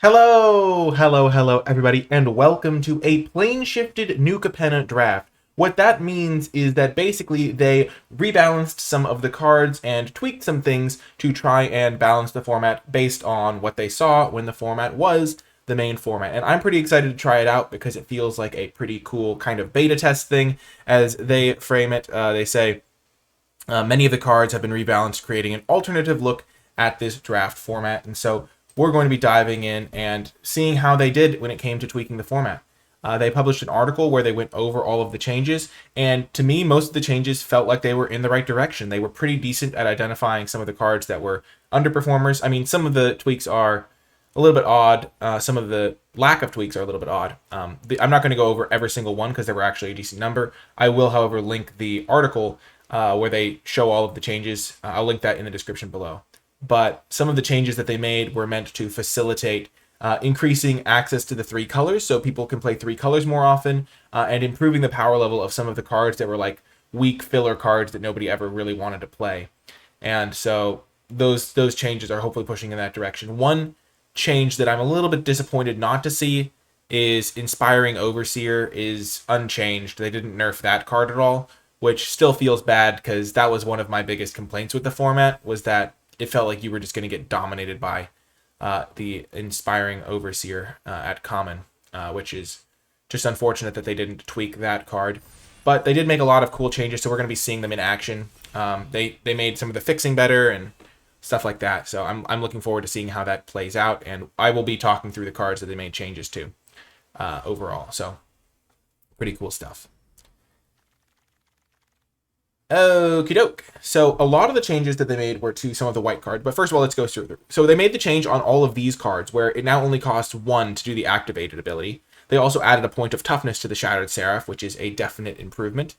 Hello, everybody, and welcome to a Planeshifted New Capenna Draft. What that means is that basically they rebalanced some of the cards and tweaked some things to try and balance the format based on what they saw when the format was the main format. And I'm pretty excited to try it out because it feels like a pretty cool kind of beta test thing. As they frame it, they say, many of the cards have been rebalanced, creating an alternative look at this draft format. And so we're going to be diving in and seeing how they did when it came to tweaking the format. They published an article where they went over all of the changes, and to me, most of the changes felt like they were in the right direction. They were pretty decent at identifying some of the cards that were underperformers. I mean, some of the tweaks are a little bit odd. Some of the lack of tweaks are a little bit odd. I'm not going to go over every single one because there were actually a decent number. I will, however, link the article where they show all of the changes. I'll link that in the description below. But some of the changes that they made were meant to facilitate increasing access to the three colors so people can play three colors more often, and improving the power level of some of the cards that were like weak filler cards that nobody ever really wanted to play. And so those changes are hopefully pushing in that direction. One change that I'm a little bit disappointed not to see is Inspiring Overseer is unchanged. They didn't nerf that card at all, which still feels bad because that was one of my biggest complaints with the format, was that it felt like you were just going to get dominated by the Inspiring Overseer at common, which is just unfortunate that they didn't tweak that card. But they did make a lot of cool changes, so we're going to be seeing them in action. They made some of the fixing better and stuff like that. So I'm looking forward to seeing how that plays out, and I will be talking through the cards that they made changes to overall. So pretty cool stuff. Okie doke. So a lot of the changes that they made were to some of the white cards, but first of all, let's go through them. So they made the change on all of these cards where it now only costs 1 to do the activated ability. They also added a point of toughness to the Shattered Seraph, which is a definite improvement.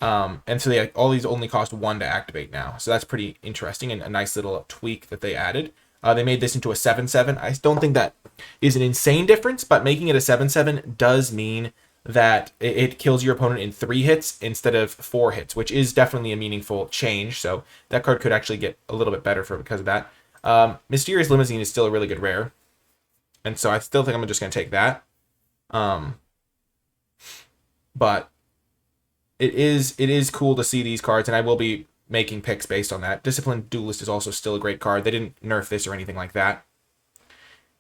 And so all these only cost 1 to activate now. So that's pretty interesting and a nice little tweak that they added. They made this into a 7/7. I don't think that is an insane difference, but making it a 7/7 does mean that it kills your opponent in 3 hits instead of 4 hits, which is definitely a meaningful change. So that card could actually get a little bit better because of that. Mysterious Limousine is still a really good rare, and so I still think I'm just going to take that. But it is cool to see these cards, and I will be making picks based on that. Disciplined Duelist is also still a great card. They didn't nerf this or anything like that.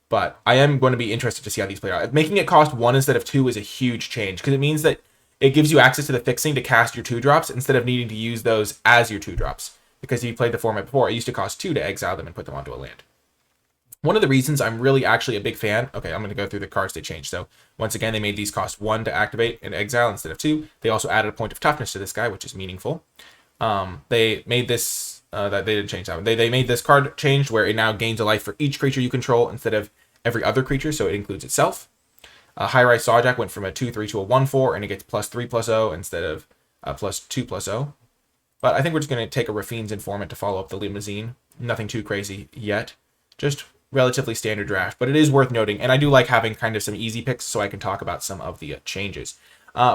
But I am going to be interested to see how these play out. Making it cost 1 instead of 2 is a huge change because it means that it gives you access to the fixing to cast your 2-drops instead of needing to use those as your 2-drops. Because if you played the format before, it used to cost 2 to exile them and put them onto a land. One of the reasons I'm really actually a big fan... Okay, I'm going to go through the cards they changed. So once again, they made these cost 1 to activate and exile instead of 2. They also added a point of toughness to this guy, which is meaningful. They made this... they didn't change that one. They made this card changed where it now gains a life for each creature you control instead of every other creature, so it includes itself. High-Rise Sawjack went from a 2/3 to a 1/4, and it gets +3/0 instead of +2/0. But I think we're just going to take a Rafine's Informant to follow up the Limousine. Nothing too crazy yet. Just relatively standard draft, but it is worth noting, and I do like having kind of some easy picks so I can talk about some of the changes.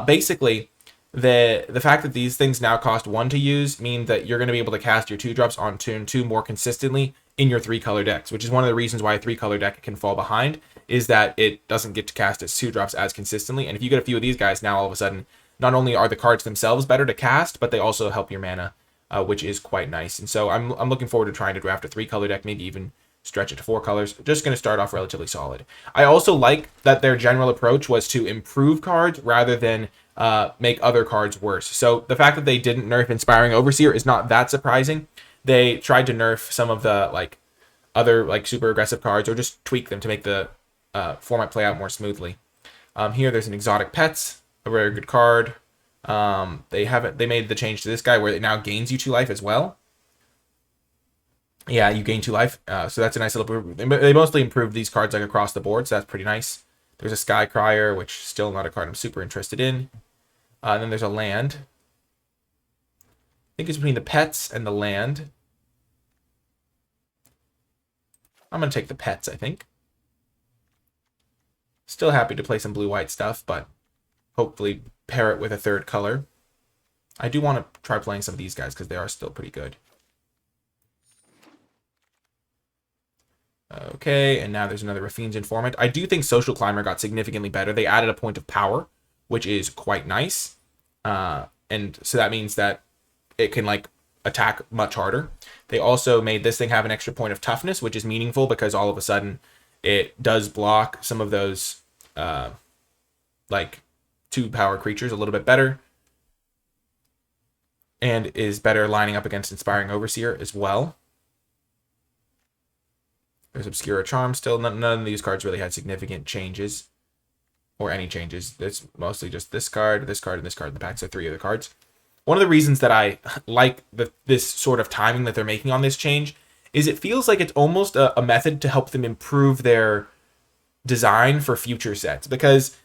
Basically, the fact that these things now cost 1 to use mean that you're going to be able to cast your 2-drops on turn 2 more consistently in your 3-color decks, which is one of the reasons why a 3-color deck can fall behind, is that it doesn't get to cast its 2-drops as consistently. And if you get a few of these guys, now all of a sudden, not only are the cards themselves better to cast, but they also help your mana, which is quite nice. And so I'm looking forward to trying to draft a 3-color deck, maybe even stretch it to 4 colors. Just going to start off relatively solid. I also like that their general approach was to improve cards rather than make other cards worse. So the fact that they didn't nerf Inspiring Overseer is not that surprising. They tried to nerf some of the other super aggressive cards, or just tweak them to make the format play out more smoothly. Here there's an Exotic Pets, a very good card. They made the change to this guy where it now gains you 2 life as well. Yeah, you gain 2 life, so that's a nice little improvement. They mostly improved these cards across the board, so that's pretty nice. There's a Sky Crier, which is still not a card I'm super interested in. And then there's a land. I think it's between the pets and the land. I'm going to take the pets, I think. Still happy to play some blue-white stuff, but hopefully pair it with a 3rd color. I do want to try playing some of these guys because they are still pretty good. Okay, and now there's another Raffine's Informant. I do think Social Climber got significantly better. They added a point of power, which is quite nice. And so that means that it can like attack much harder. They also made this thing have an extra point of toughness, which is meaningful because all of a sudden it does block some of those like 2-power creatures a little bit better, and is better lining up against Inspiring Overseer as well. There's Obscura Charm still. None of these cards really had significant changes, or any changes. It's mostly just this card, and this card in the pack, so 3 other cards. One of the reasons that I like this sort of timing that they're making on this change is it feels like it's almost a method to help them improve their design for future sets, because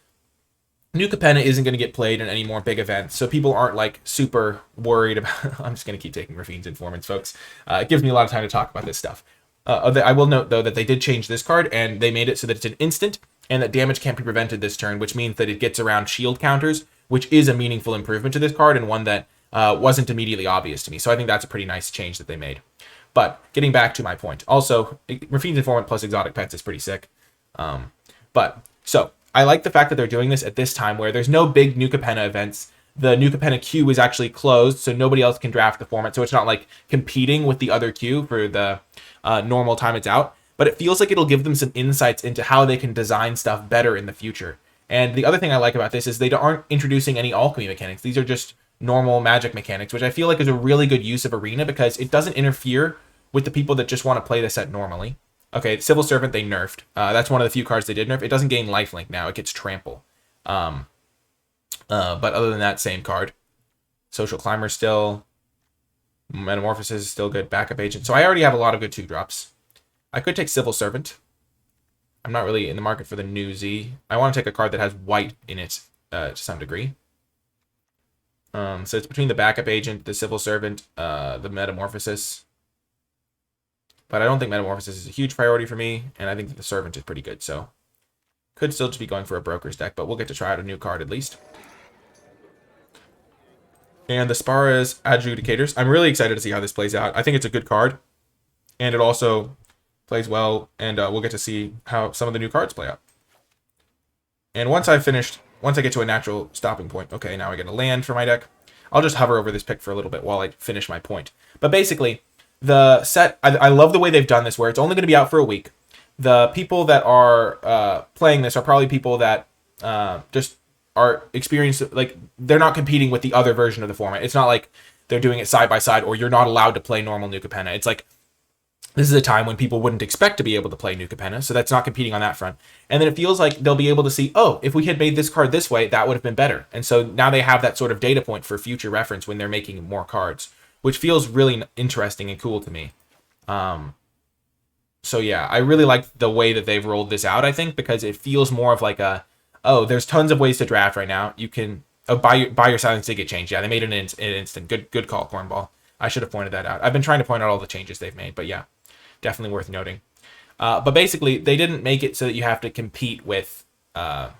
New Capenna isn't going to get played in any more big events, so people aren't like super worried about... I'm just going to keep taking Raffine's Informants, folks. It gives me a lot of time to talk about this stuff. I will note, though, that they did change this card, and they made it so that it's an instant, and that damage can't be prevented this turn, which means that it gets around shield counters, which is a meaningful improvement to this card, and one that wasn't immediately obvious to me. So I think that's a pretty nice change that they made. But getting back to my point, also, Raffine's Informant plus Exotic Pets is pretty sick. So I like the fact that they're doing this at this time where there's no big New Capenna events. The New Capenna queue is actually closed, so nobody else can draft the format, so it's not like competing with the other queue for the normal time it's out. But it feels like it'll give them some insights into how they can design stuff better in the future. And the other thing I like about this is they aren't introducing any alchemy mechanics. These are just normal magic mechanics, which I feel like is a really good use of Arena because it doesn't interfere with the people that just want to play the set normally. Okay, Civil Servant they nerfed. That's one of the few cards they did nerf. It doesn't gain lifelink now. It gets Trample. But other than that, same card. Social Climber still. Metamorphosis is still good. Backup Agent. So I already have a lot of good 2-drops. I could take Civil Servant. I'm not really in the market for the new Z. I want to take a card that has white in it to some degree. So it's between the Backup Agent, the Civil Servant, the Metamorphosis. But I don't think Metamorphosis is a huge priority for me, and I think that the Servant is pretty good, so could still just be going for a Broker's deck, but we'll get to try out a new card at least. And the Spara's Adjudicators. I'm really excited to see how this plays out. I think it's a good card, and it also plays well, and we'll get to see how some of the new cards play out. And once I get to a natural stopping point, okay, now I get a land for my deck. I'll just hover over this pick for a little bit while I finish my point. But basically, the set, I love the way they've done this, where it's only going to be out for a week. The people that are playing this are probably people that just are experienced, like, they're not competing with the other version of the format. It's not like they're doing it side by side, or you're not allowed to play normal New Capenna. It's like, this is a time when people wouldn't expect to be able to play New Capenna, so that's not competing on that front. And then it feels like they'll be able to see, oh, if we had made this card this way, that would have been better. And so now they have that sort of data point for future reference when they're making more cards, which feels really interesting and cool to me. So yeah, I really like the way that they've rolled this out, I think, because it feels more of like oh, there's tons of ways to draft right now. You can buy your Silence Ticket change. Yeah, they made it an instant. Good call, Cornball. I should have pointed that out. I've been trying to point out all the changes they've made, but yeah, definitely worth noting. But basically, they didn't make it so that you have to compete with the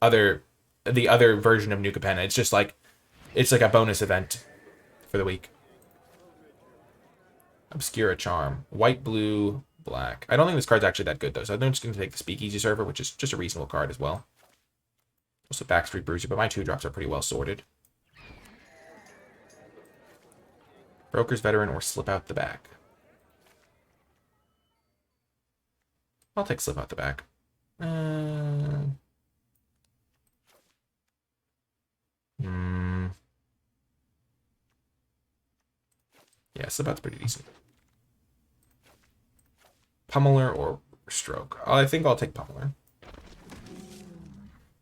other version of New Capenna. It's just like, it's like a bonus event for the week. Obscura Charm. White, blue, black. I don't think this card's actually that good, though, so I'm just going to take the Speakeasy Server, which is just a reasonable card as well. Also Backstreet Bruiser, but my 2-drops are pretty well sorted. Broker's Veteran or Slip Out the Back. I'll take Slip Out the Back. Yeah, Slip Out's pretty decent. Pummeler or Stroke? I think I'll take Pummeler.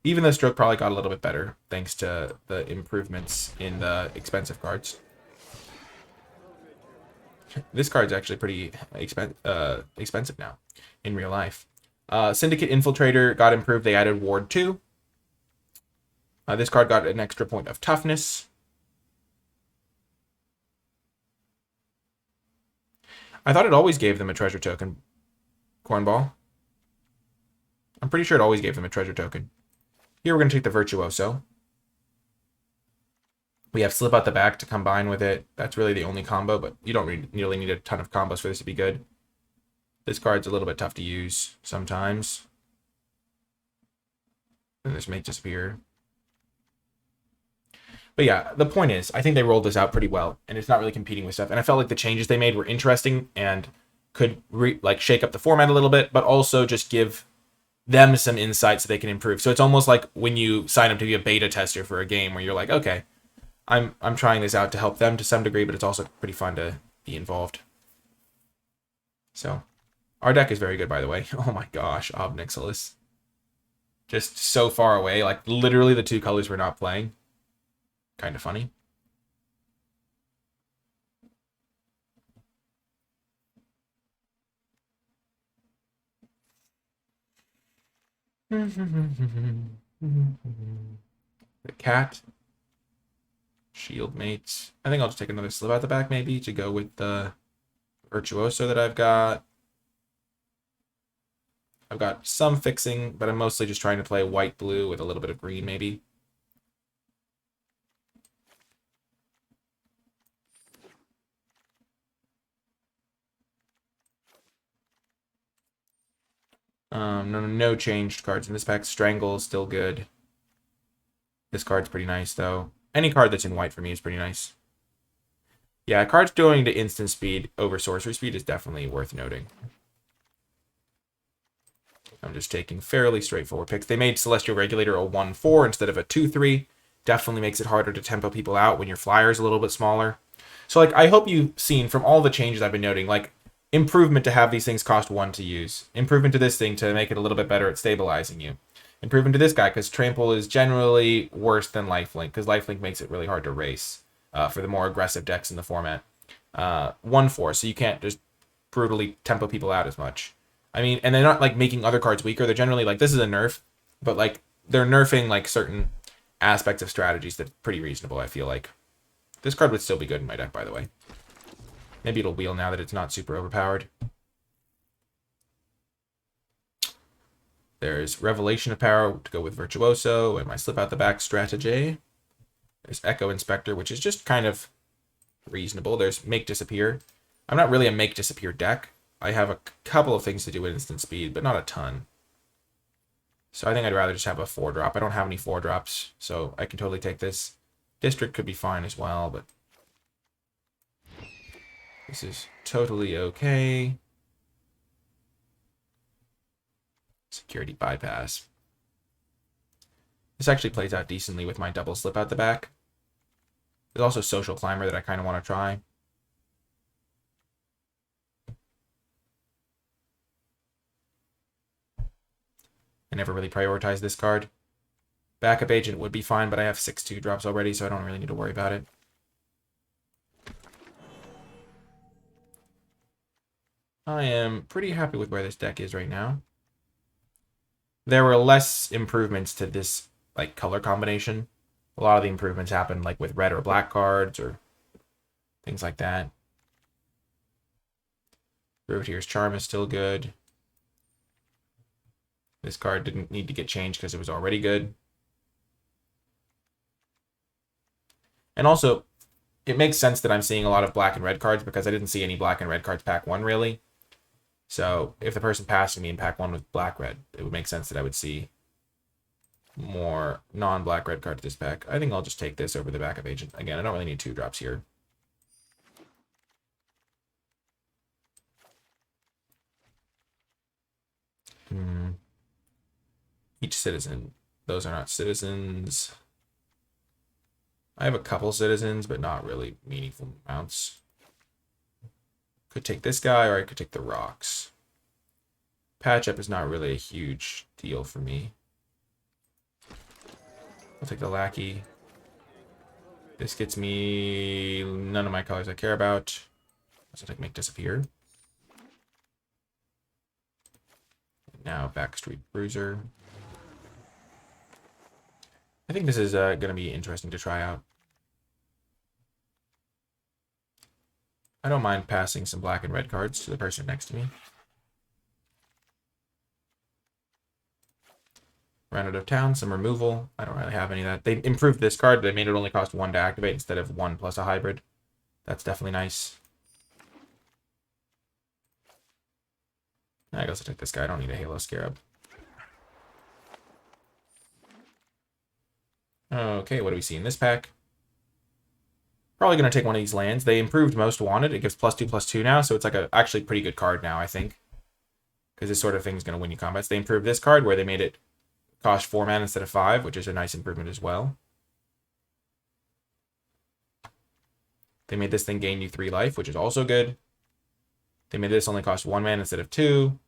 Even though Stroke probably got a little bit better thanks to the improvements in the expensive cards. This card's actually pretty expensive now in real life. Syndicate Infiltrator got improved. They added Ward 2. This card got an extra point of toughness. I thought it always gave them a treasure token. Cornball. I'm pretty sure it always gave them a treasure token. Here we're going to take the Virtuoso. We have Slip Out the Back to combine with it. That's really the only combo, but you don't really need a ton of combos for this to be good. This card's a little bit tough to use sometimes. And this may disappear. But yeah, the point is, I think they rolled this out pretty well, and it's not really competing with stuff. And I felt like the changes they made were interesting and could like shake up the format a little bit, but also just give them some insight so they can improve. So it's almost like when you sign up to be a beta tester for a game where you're like, okay, I'm trying this out to help them to some degree, but it's also pretty fun to be involved. So our deck is very good, by the way. Oh my gosh, Obnixilis. Just so far away, like literally the two colors we're not playing. Kind of funny. The cat. Shield mates. I think I'll just take another slip out the back maybe to go with the Virtuoso that I've got. I've got some fixing, but I'm mostly just trying to play white-blue with a little bit of green maybe. No changed cards in this pack. Strangle is still good. This card's pretty nice, though. Any card that's in white for me is pretty nice. Yeah, cards going to instant speed over sorcery speed is definitely worth noting. I'm just taking fairly straightforward picks. They made Celestial Regulator a 1/4 instead of a 2/3. Definitely makes it harder to tempo people out when your flyer is a little bit smaller. So, like, I hope you've seen from all the changes I've been noting, like, improvement to have these things cost 1 to use. Improvement to this thing to make it a little bit better at stabilizing you. Improvement to this guy, because Trample is generally worse than Lifelink, because Lifelink makes it really hard to race for the more aggressive decks in the format. 1/4, so you can't just brutally tempo people out as much. I mean, and they're not, like, making other cards weaker. They're generally, like, this is a nerf, but, like, they're nerfing, like, certain aspects of strategies that's pretty reasonable, I feel like. This card would still be good in my deck, by the way. Maybe it'll wheel now that it's not super overpowered. There's Revelation of Power to go with Virtuoso and my slip out the back strategy. There's Echo Inspector, which is just kind of reasonable. There's Make Disappear. I'm not really a Make Disappear deck. I have a couple of things to do with instant speed, but not a ton. So I think I'd rather just have a 4-drop. I don't have any 4-drops, so I can totally take this. District could be fine as well, but this is totally okay. Security bypass. This actually plays out decently with my double slip out the back. There's also Social Climber that I kind of want to try. I never really prioritized this card. Backup Agent would be fine, but I have 6 2-drops already, so I don't really need to worry about it. I am pretty happy with where this deck is right now. There were less improvements to this, like, color combination. A lot of the improvements happened, like, with red or black cards or things like that. Privateer's Charm is still good. This card didn't need to get changed because it was already good. And also, it makes sense that I'm seeing a lot of black and red cards because I didn't see any black and red cards pack 1, really. So if the person passing me in pack 1 with black-red, it would make sense that I would see more non-black red cards this pack. I think I'll just take this over the backup agent. Again, I don't really need 2-drops here. Each citizen. Those are not citizens. I have a couple citizens, but not really meaningful amounts. Could take this guy, or I could take the rocks. Patch up is not really a huge deal for me. I'll take the lackey. This gets me none of my colors I care about. So I make disappear. Now Backstreet Bruiser. I think this is going to be interesting to try out. I don't mind passing some black and red cards to the person next to me. Ran out of town, some removal. I don't really have any of that. They improved this card. They made it only cost 1 to activate instead of 1 plus a hybrid. That's definitely nice. I guess I'll take this guy. I don't need a Halo Scarab. Okay, what do we see in this pack? Probably going to take one of these lands. They improved Most Wanted. It gives +2/+2 now, so it's like a actually pretty good card now, I think. Because this sort of thing is going to win you combats. They improved this card where they made it cost 4 mana instead of 5, which is a nice improvement as well. They made this thing gain you 3 life, which is also good. They made this only cost 1 mana instead of 2.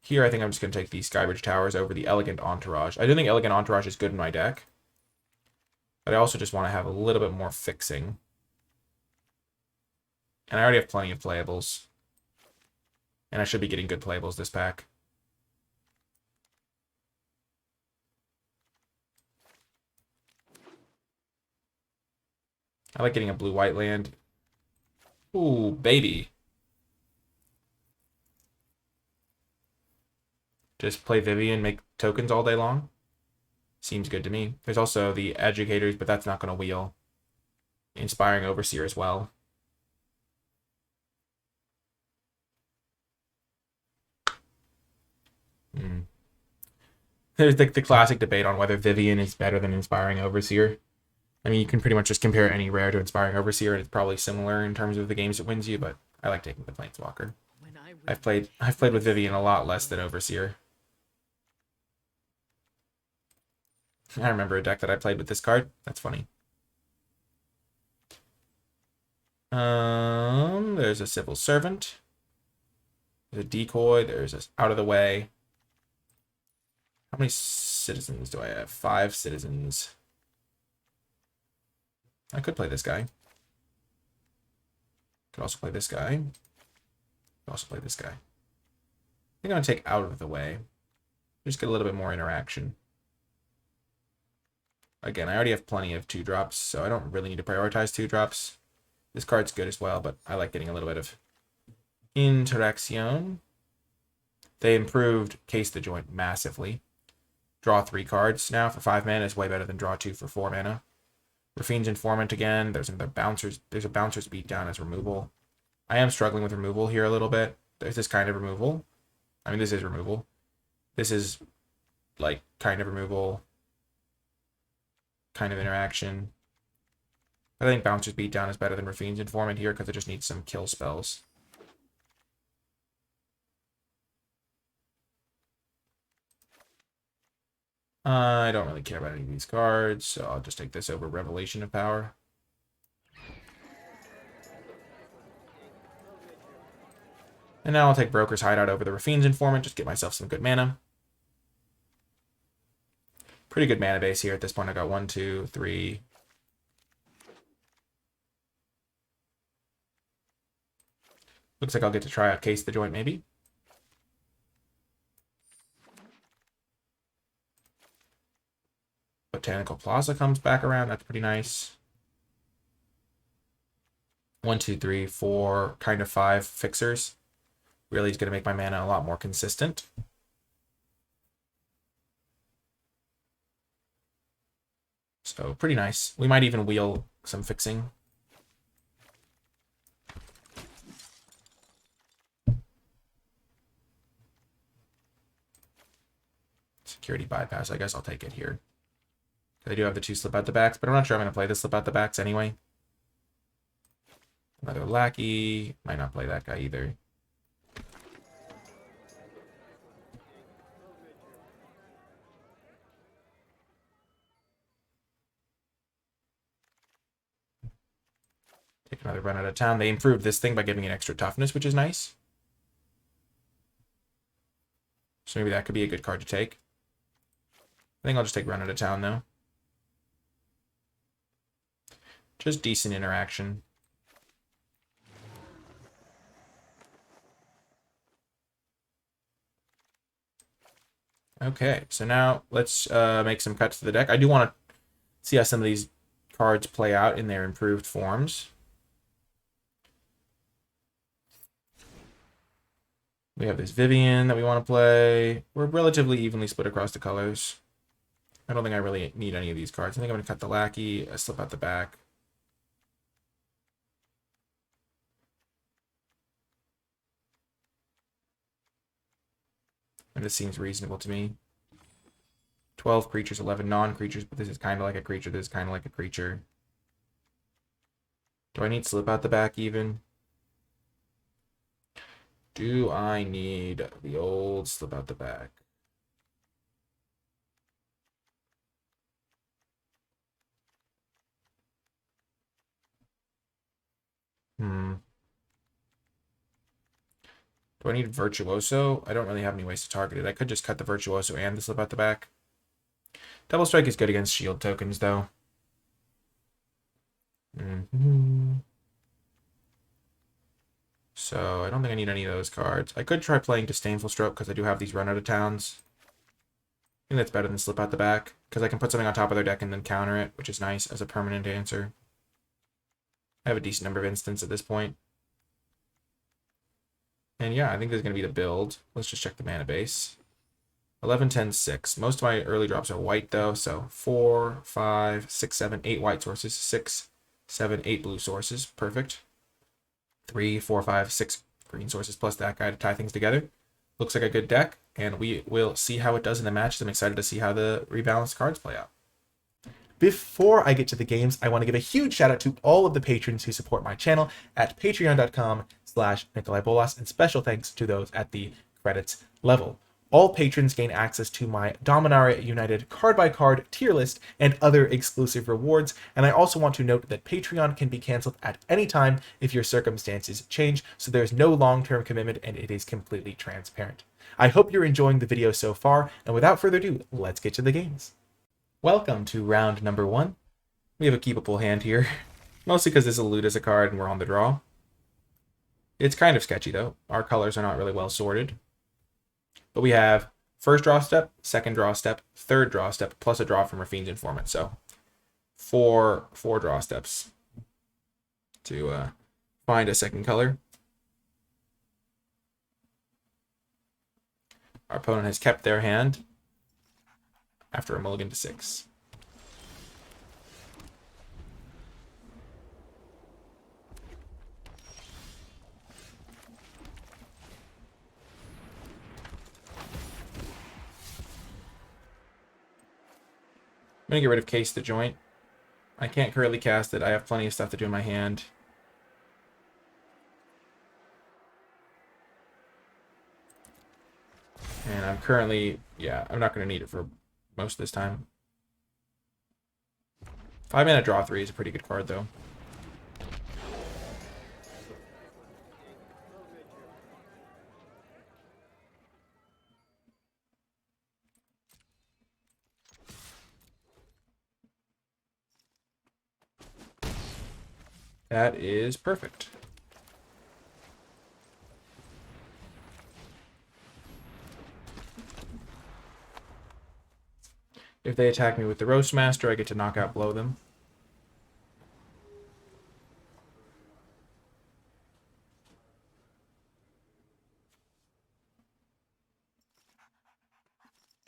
Here, I think I'm just going to take these Skybridge Towers over the Elegant Entourage. I do think Elegant Entourage is good in my deck. But I also just want to have a little bit more fixing. And I already have plenty of playables. And I should be getting good playables this pack. I like getting a blue-white land. Ooh, baby. Just play Vivian, make tokens all day long. Seems good to me. There's also the Educators, but that's not going to wheel. Inspiring Overseer as well. There's the classic debate on whether Vivian is better than Inspiring Overseer. I mean, you can pretty much just compare any rare to Inspiring Overseer, and it's probably similar in terms of the games it wins you, but I like taking the Planeswalker. I've played with Vivian a lot less than Overseer. I remember a deck that I played with this card. That's funny. There's a Civil Servant. There's a Decoy. There's a Out of the Way. How many citizens do I have? 5 citizens. I could play this guy. Could also play this guy. Could also play this guy. I think I'm going to take Out of the Way. Just get a little bit more interaction. Again, I already have plenty of 2-drops, so I don't really need to prioritize 2-drops. This card's good as well, but I like getting a little bit of interaction. They improved Case the Joint massively. Draw 3 cards now for 5 mana is way better than draw 2 for 4 mana. Rafine's Informant again. There's another Bouncers. There's a Bouncer's Beatdown as removal. I am struggling with removal here a little bit. There's this kind of removal. I mean, this is removal. This is like kind of removal. Kind of interaction. I think Bouncer's Beatdown is better than Rafine's Informant here because it just needs some kill spells. I don't really care about any of these cards, so I'll just take this over Revelation of Power. And now I'll take Broker's Hideout over the Rafine's Informant, just get myself some good mana. Pretty good mana base here at this point. I got 1, 2, 3. Looks like I'll get to try out Case the Joint, maybe. Botanical Plaza comes back around. That's pretty nice. 1, 2, 3, 4, kind of 5 fixers. Really is going to make my mana a lot more consistent. So pretty nice. We might even wheel some fixing. Security bypass. I guess I'll take it here. I do have the 2 slip out the backs, but I'm not sure I'm going to play the slip out the backs anyway. Another Lackey. Might not play that guy either. Take another run out of town. They improved this thing by giving it extra toughness, which is nice. So maybe that could be a good card to take. I think I'll just take run out of town, though. Just decent interaction. Okay, so now let's make some cuts to the deck. I do want to see how some of these cards play out in their improved forms. We have this Vivian that we want to play. We're relatively evenly split across the colors. I don't think I really need any of these cards. I think I'm going to cut the Lackey, slip out the back. And this seems reasonable to me. 12 creatures, 11 non-creatures, but this is kind of like a creature. This is kind of like a creature. Do I need slip out the back even? Do I need the old slip out the back? Do I need Virtuoso? I don't really have any ways to target it. I could just cut the Virtuoso and the slip out the back. Double Strike is good against shield tokens, though. So I don't think I need any of those cards. I could try playing Disdainful Stroke because I do have these run out of towns. I think that's better than slip out the back because I can put something on top of their deck and then counter it, which is nice as a permanent answer. I have a decent number of instants at this point. And yeah, I think this is going to be the build. Let's just check the mana base. 11, 10, 6. Most of my early drops are white, though. So 4, 5, 6, 7, 8 white sources. 6, 7, 8 blue sources. Perfect. 3, 4, 5, 6 green sources plus that guy to tie things together. Looks like a good deck, and we will see how it does in the matches. I'm excited to see how the rebalanced cards play out. Before I get to the games, I want to give a huge shout out to all of the patrons who support my channel at patreon.com/NicolaiBolas, and special thanks to those at the credits level. All patrons gain access to my Dominaria United card-by-card tier list and other exclusive rewards, and I also want to note that Patreon can be canceled at any time if your circumstances change, so there's no long-term commitment and it is completely transparent. I hope you're enjoying the video so far, and without further ado, let's get to the games. Welcome to round number 1. We have a keepable hand here, mostly because this elude is a card and we're on the draw. It's kind of sketchy though. Our colors are not really well sorted. But we have first draw step, second draw step, third draw step, plus a draw from Rafine's Informant. So four draw steps to find a second color. Our opponent has kept their hand after a mulligan to 6. I'm going to get rid of Case the Joint. I can't currently cast it. I have plenty of stuff to do in my hand. And I'm currently, I'm not going to need it for most of this time. 5 mana draw 3 is a pretty good card, though. That is perfect. If they attack me with the Roastmaster, I get to knock out blow them.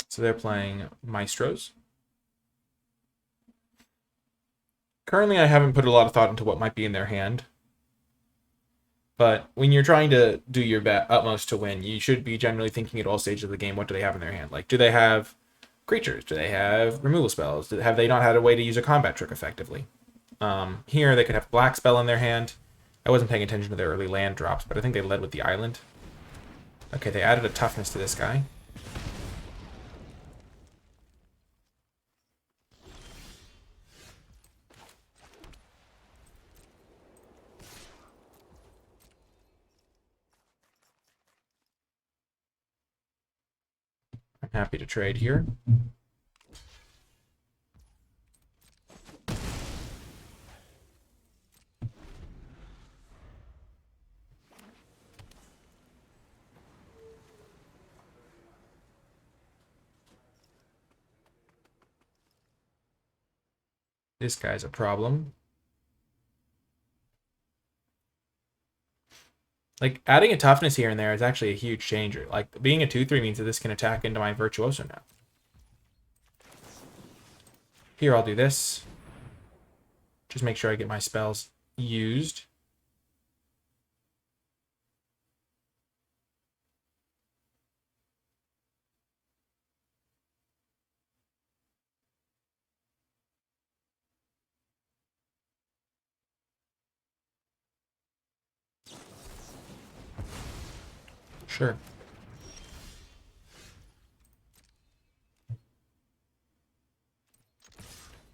So they're playing Maestros. Currently, I haven't put a lot of thought into what might be in their hand. But when you're trying to do your utmost to win, you should be generally thinking at all stages of the game, what do they have in their hand? Like, do they have creatures? Do they have removal spells? Have they not had a way to use a combat trick effectively? Here, they could have Black Spell in their hand. I wasn't paying attention to their early land drops, but I think they led with the Island. Okay, they added a toughness to this guy. I'm happy to trade here. This guy's a problem. Like, adding a toughness here and there is actually a huge changer. Like, being a 2/3 means that this can attack into my Virtuoso now. Here, I'll do this. Just make sure I get my spells used. Sure.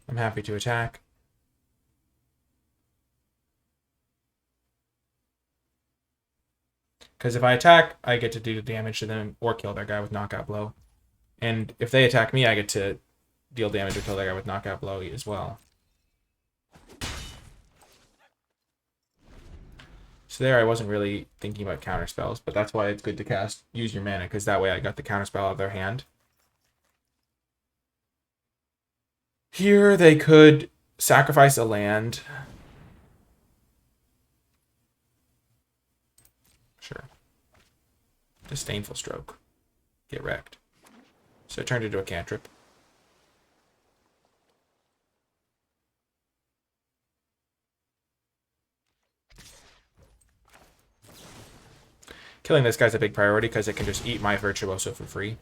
I'm happy to attack. Because if I attack, I get to do damage to them or kill their guy with knockout blow. And if they attack me, I get to deal damage or kill their guy with knockout blow as well. So there I wasn't really thinking about counter spells, but that's why it's good to use your mana, because that way I got the counter spell out of their hand. Here they could sacrifice a land. Sure. Disdainful Stroke. Get wrecked. So it turned into a cantrip. Killing this guy's a big priority because it can just eat my Virtuoso for free.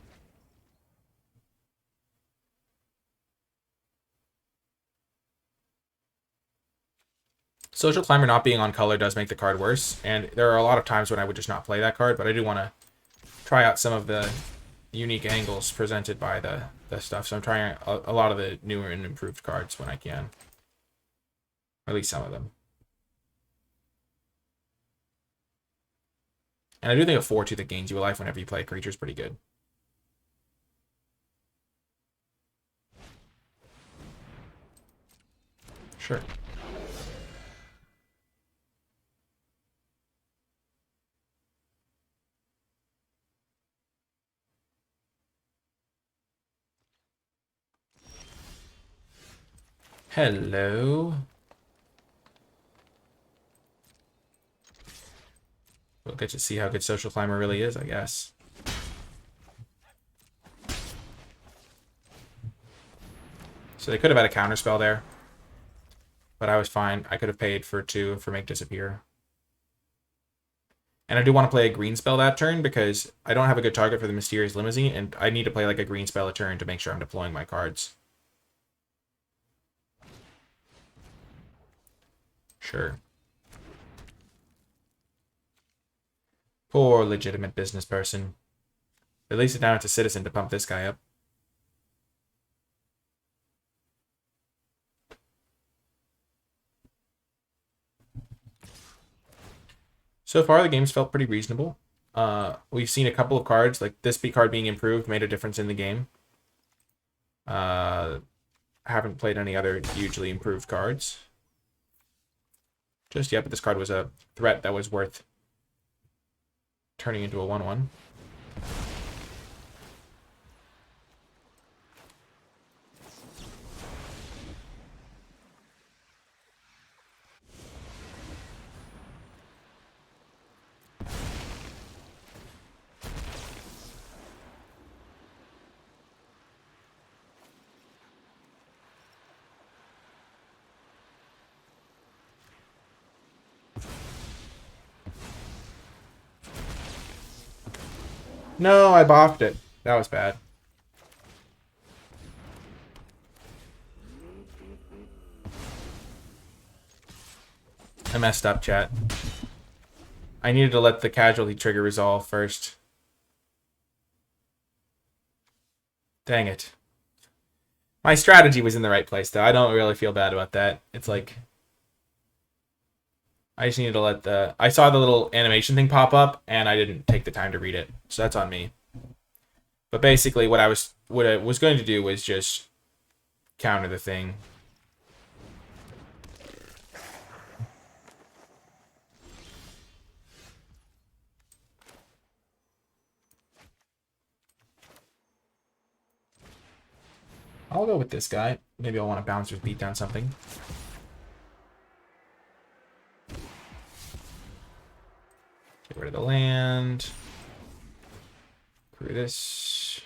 Social Climber not being on color does make the card worse, and there are a lot of times when I would just not play that card, but I do want to try out some of the unique angles presented by the stuff, so I'm trying a lot of the newer and improved cards when I can. Or at least some of them. And I do think a 4-2 that gains you a life whenever you play a creature is pretty good. Sure. Hello. We'll get to see how good Social Climber really is, I guess. So they could have had a counter spell there. But I was fine. I could have paid for 2 for Make Disappear. And I do want to play a green spell that turn because I don't have a good target for the Mysterious Limousine, and I need to play like a green spell a turn to make sure I'm deploying my cards. Sure. Poor legitimate business person. At least now it's a citizen to pump this guy up. So far, the game's felt pretty reasonable. We've seen a couple of cards, like this card being improved, made a difference in the game. I haven't played any other hugely improved cards just yet, but this card was a threat that was worth turning into a 1/1. No, I boffed it. That was bad. I messed up, chat. I needed to let the casualty trigger resolve first. Dang it. My strategy was in the right place, though. I don't really feel bad about that. It's like... I just needed to let the... I saw the little animation thing pop up, and I didn't take the time to read it. So that's on me. But basically, what I was going to do was just counter the thing. I'll go with this guy. Maybe I'll want to bounce or beat down something. Get rid of the land. Crew this.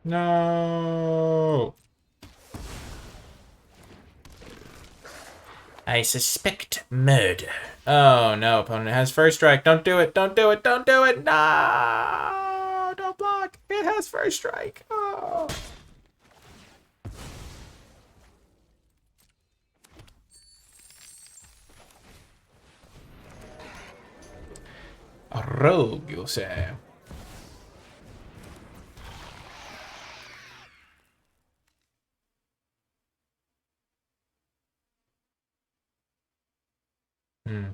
No. I suspect murder. Oh no, opponent has first strike. Don't do it. Don't do it. Don't do it. No! Don't block. It has first strike. Oh. A rogue, you'll say. Hmm.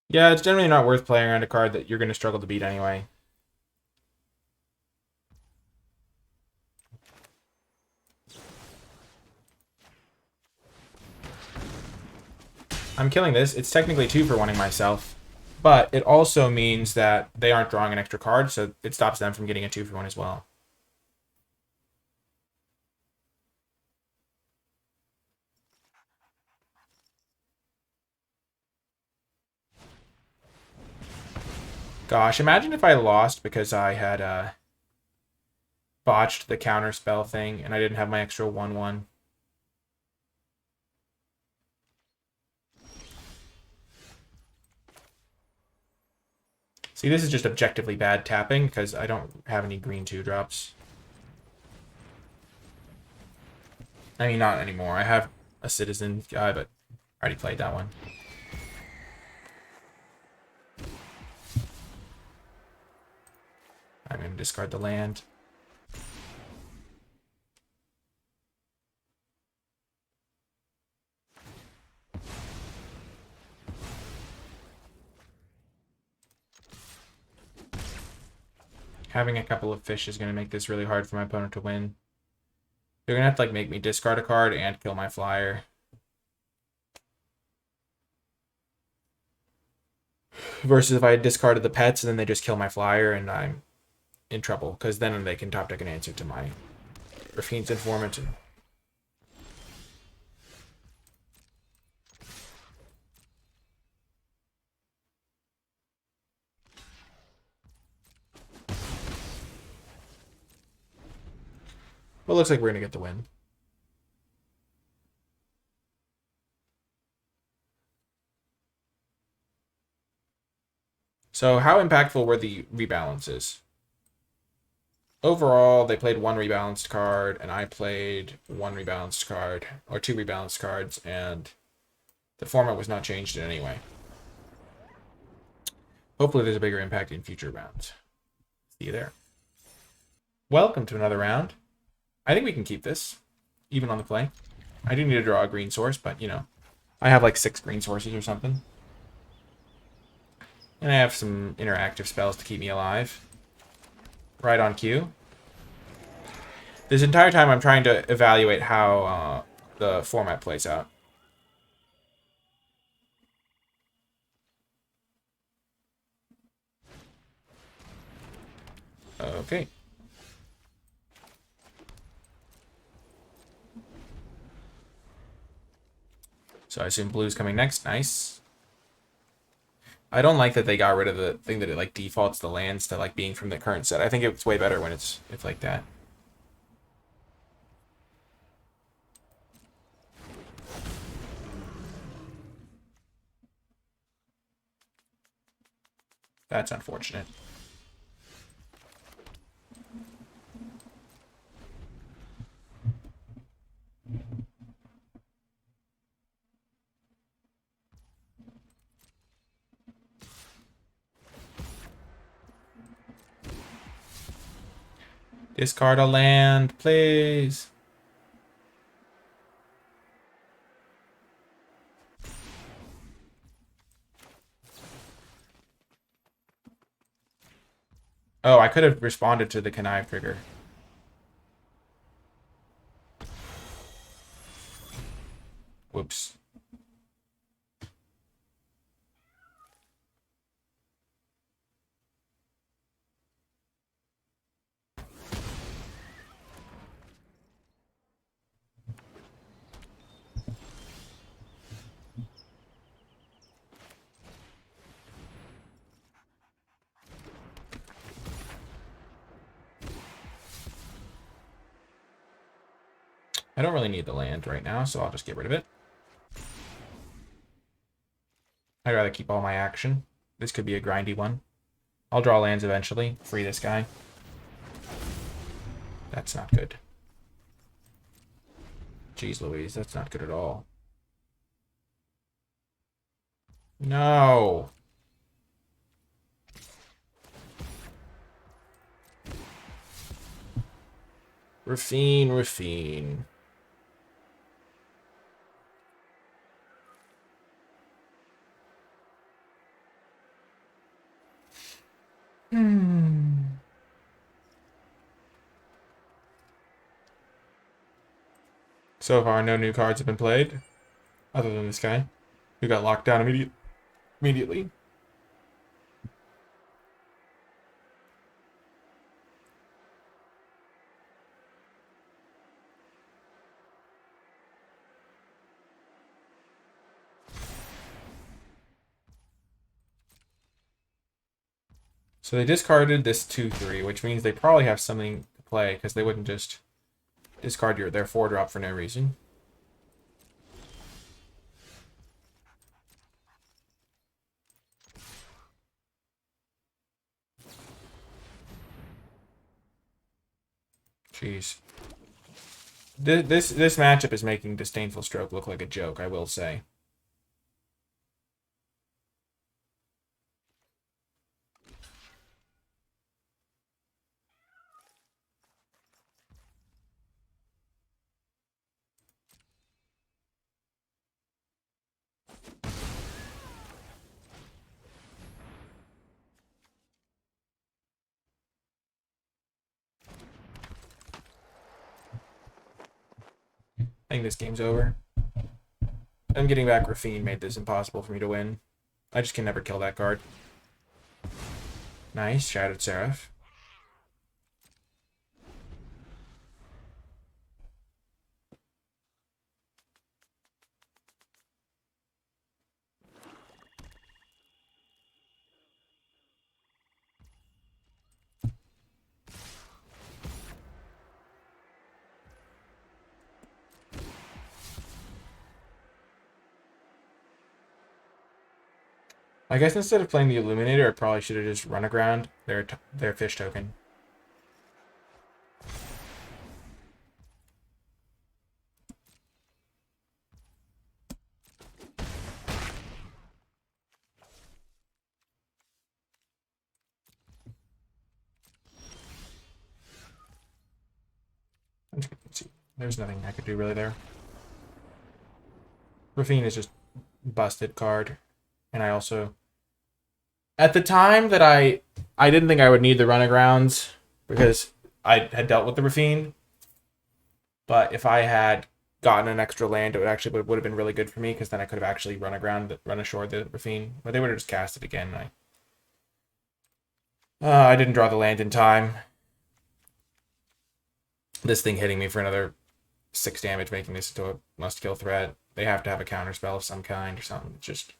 Yeah, it's generally not worth playing around a card that you're going to struggle to beat anyway. I'm killing this. It's technically 2 for wanting myself, but it also means that they aren't drawing an extra card, so it stops them from getting a 2 for 1 as well. Gosh, imagine if I lost because I had botched the counter spell thing and I didn't have my extra 1/1. See, this is just objectively bad tapping because I don't have any green 2-drops. I mean, not anymore. I have a citizen guy, but I already played that one. I'm going to discard the land. Having a couple of fish is going to make this really hard for my opponent to win. They're going to have to like make me discard a card and kill my flyer. Versus if I discarded the pets and then they just kill my flyer and I'm in trouble. Because then they can top deck an answer to my Raffine's Informant. Well, it looks like we're going to get the win. So how impactful were the rebalances? Overall, they played 1 rebalanced card, and I played 1 rebalanced card, or 2 rebalanced cards, and the format was not changed in any way. Hopefully there's a bigger impact in future rounds. See you there. Welcome to another round. I think we can keep this, even on the play. I do need to draw a green source, but, you know, I have like 6 green sources or something. And I have some interactive spells to keep me alive. Right on cue. This entire time I'm trying to evaluate how the format plays out. Okay. So I assume blue's coming next. Nice. I don't like that they got rid of the thing that it like defaults the lands to like being from the current set. I think it's way better when it's like that. That's unfortunate. Discard a land, please. Oh, I could have responded to the connive trigger. Whoops. I don't really need the land right now, so I'll just get rid of it. I'd rather keep all my action. This could be a grindy one. I'll draw lands eventually. Free this guy. That's not good. Jeez Louise, that's not good at all. No. Rafine. So far, no new cards have been played, other than this guy, who got locked down immediately. So they discarded this 2/3, which means they probably have something to play, because they wouldn't just discard their 4-drop for no reason. Jeez. This matchup is making Disdainful Stroke look like a joke, I will say. I think this game's over. I'm getting back Rafine made this impossible for me to win. I just can never kill that card. Nice, Shattered Seraph. I guess instead of playing the Illuminator, I probably should have just run aground their fish token. Let's see. There's nothing I could do really there. Rafine is just busted card. And I also... At the time that I didn't think I would need the runagrounds because I had dealt with the Rafine. But if I had gotten an extra land, it actually would have been really good for me because then I could have actually run ashore the Rafine. But they would have just cast it again. I didn't draw the land in time. This thing hitting me for another 6 damage, making this into a must-kill threat. They have to have a counterspell of some kind or something. It's just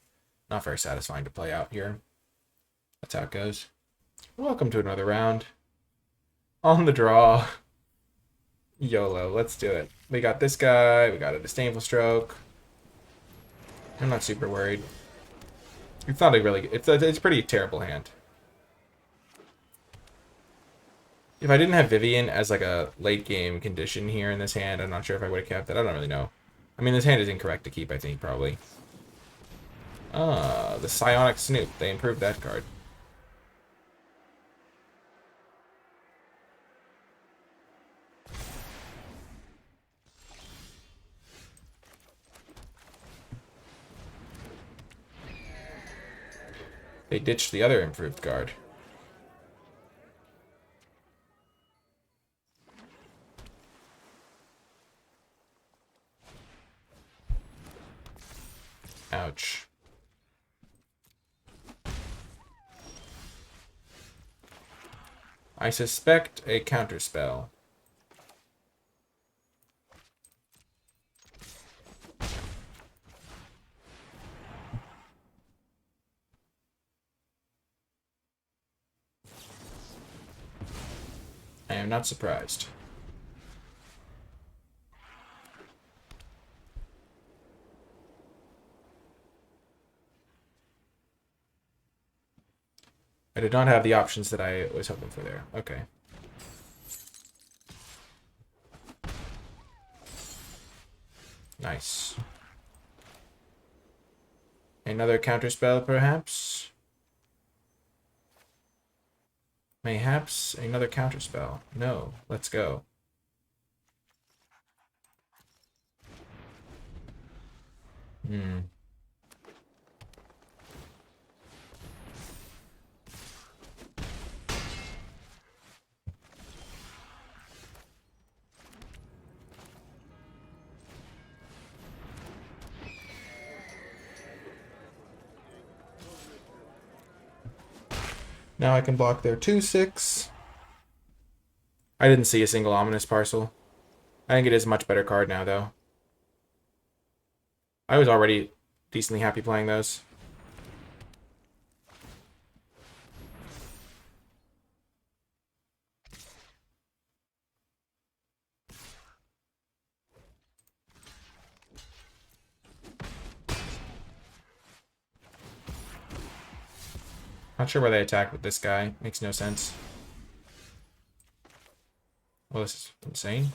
not very satisfying to play out here. That's how it goes. Welcome to another round. On the draw. YOLO, let's do it. We got this guy. We got a Disdainful Stroke. I'm not super worried. It's not a really... It's a pretty terrible hand. If I didn't have Vivian as like a late game condition here in this hand, I'm not sure if I would have kept it. I don't really know. I mean, this hand is incorrect to keep, I think, probably. The Psionic Snoop. They improved that card. They ditched the other improved card. Ouch. I suspect a counterspell. I am not surprised. I did not have the options that I was hoping for there. Okay. Nice. Another counterspell, perhaps? Mayhaps another counterspell. No, let's go. Now I can block their 2/6. I didn't see a single ominous parcel. I think it is a much better card now, though. I was already decently happy playing those. Not sure why they attacked with this guy. Makes no sense. Well, this is insane.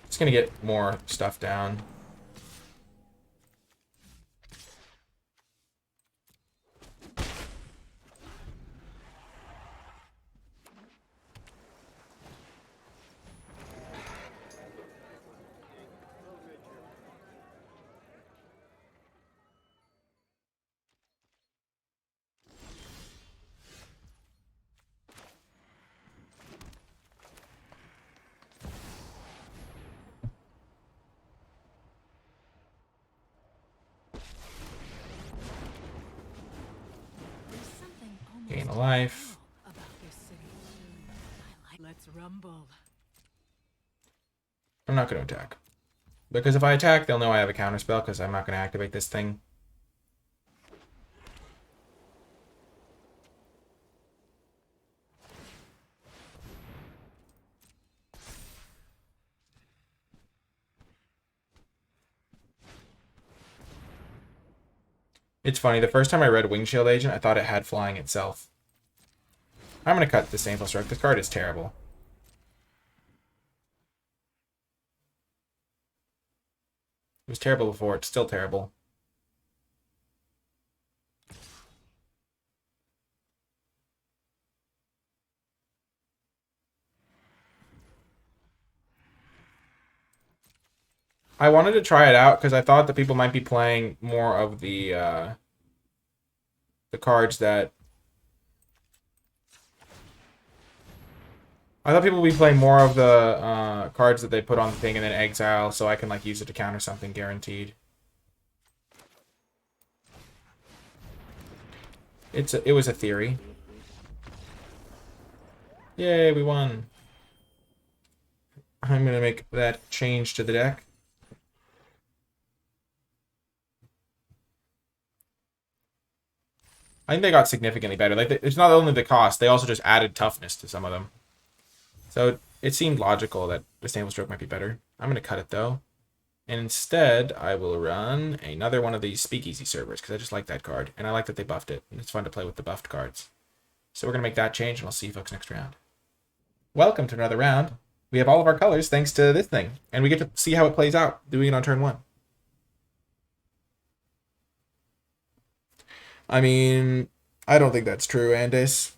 Just gonna get more stuff down. Gain a life. I'm not going to attack. Because if I attack, they'll know I have a counterspell because I'm not going to activate this thing. It's funny, the first time I read Windshield Agent, I thought it had flying itself. I'm going to cut the Disdainful Stroke. This card is terrible. It was terrible before, it's still terrible. I wanted to try it out because I thought that people might be playing more of the cards that... I thought people would be playing more of the cards that they put on the thing and then exile, so I can like use it to counter something guaranteed. It was a theory. Yay, we won. I'm gonna make that change to the deck. I think they got significantly better. Like, it's not only the cost, they also just added toughness to some of them. So it seemed logical that the Disdainful Stroke might be better. I'm going to cut it, though. And instead, I will run another one of these Speakeasy servers, because I just like that card. And I like that they buffed it. And it's fun to play with the buffed cards. So we're going to make that change, and I'll see you folks next round. Welcome to another round. We have all of our colors thanks to this thing. And we get to see how it plays out, doing it on turn 1. I mean, I don't think that's true, Andes.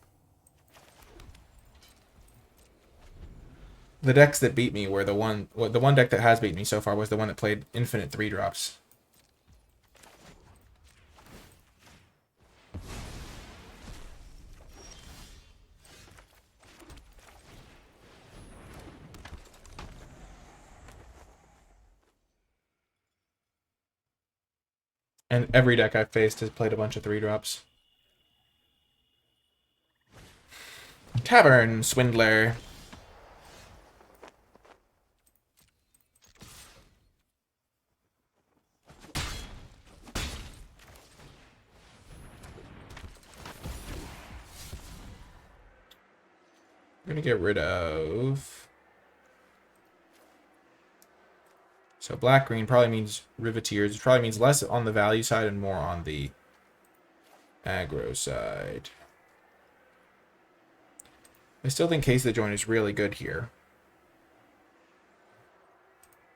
The decks that beat me were the one deck that has beaten me so far was the one that played infinite 3-drops. And every deck I've faced has played a bunch of 3-drops. Tavern Swindler. We're gonna get rid of... So black-green probably means Riveteers. It probably means less on the value side and more on the aggro side. I still think Case of the Joint is really good here.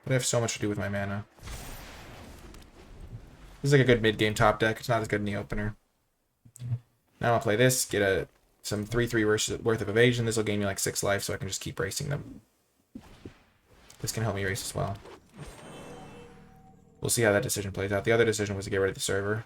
But I have so much to do with my mana. This is like a good mid-game top deck. It's not as good in the opener. Now I'll play this, get some 3/3 worth of evasion. This will gain me like 6 life, so I can just keep racing them. This can help me race as well. We'll see how that decision plays out. The other decision was to get rid of the server.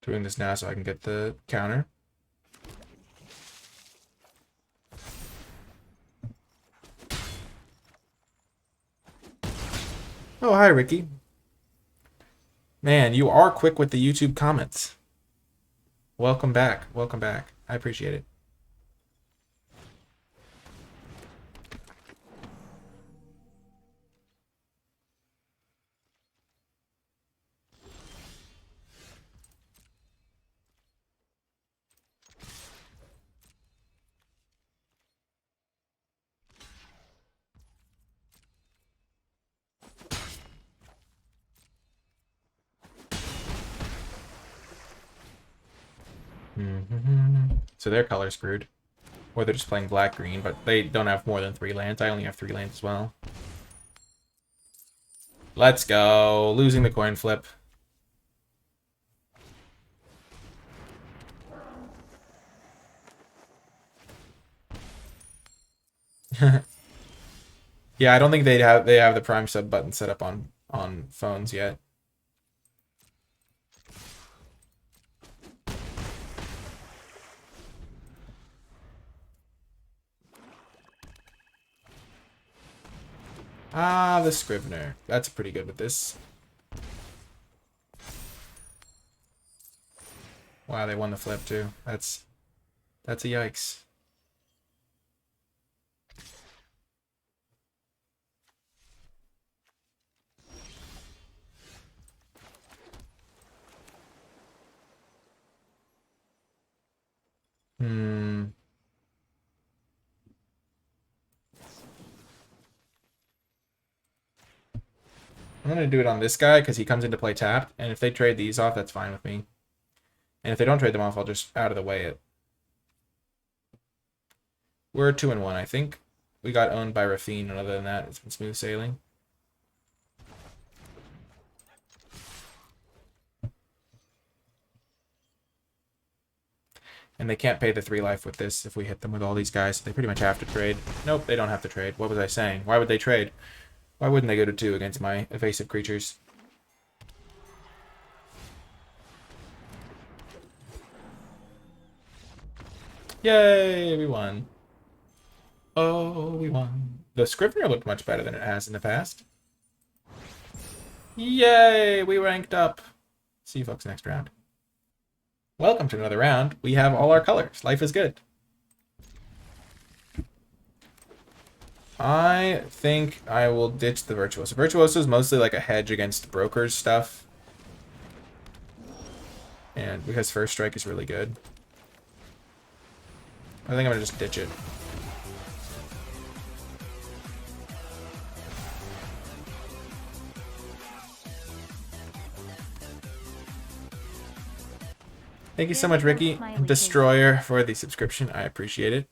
Doing this now so I can get the counter. Oh, hi, Ricky. Man, you are quick with the YouTube comments. Welcome back. Welcome back. I appreciate it. So their color screwed. Or they're just playing black-green, but they don't have more than 3 lands. I only have 3 lands as well. Let's go. Losing the coin flip. Yeah, I don't think they have the Prime Sub button set up on phones yet. Ah, the Scrivener. That's pretty good with this. Wow, they won the flip too. That's a yikes. I'm going to do it on this guy because he comes into play tapped, and if they trade these off, that's fine with me. And if they don't trade them off, I'll just out of the way it. We're 2-1, I think. We got owned by Rafine, and other than that, it's been smooth sailing. And they can't pay the 3 life with this if we hit them with all these guys. They pretty much have to trade. Nope, they don't have to trade. What was I saying? Why would they trade? Why wouldn't they go to 2 against my evasive creatures? Yay, we won. Oh, we won. The Scrivener looked much better than it has in the past. Yay, we ranked up. See you folks next round. Welcome to another round. We have all our colors. Life is good. I think I will ditch the Virtuoso. Virtuoso is mostly like a hedge against brokers stuff. And because First Strike is really good. I think I'm going to just ditch it. Thank you so much, Ricky Destroyer, for the subscription. I appreciate it.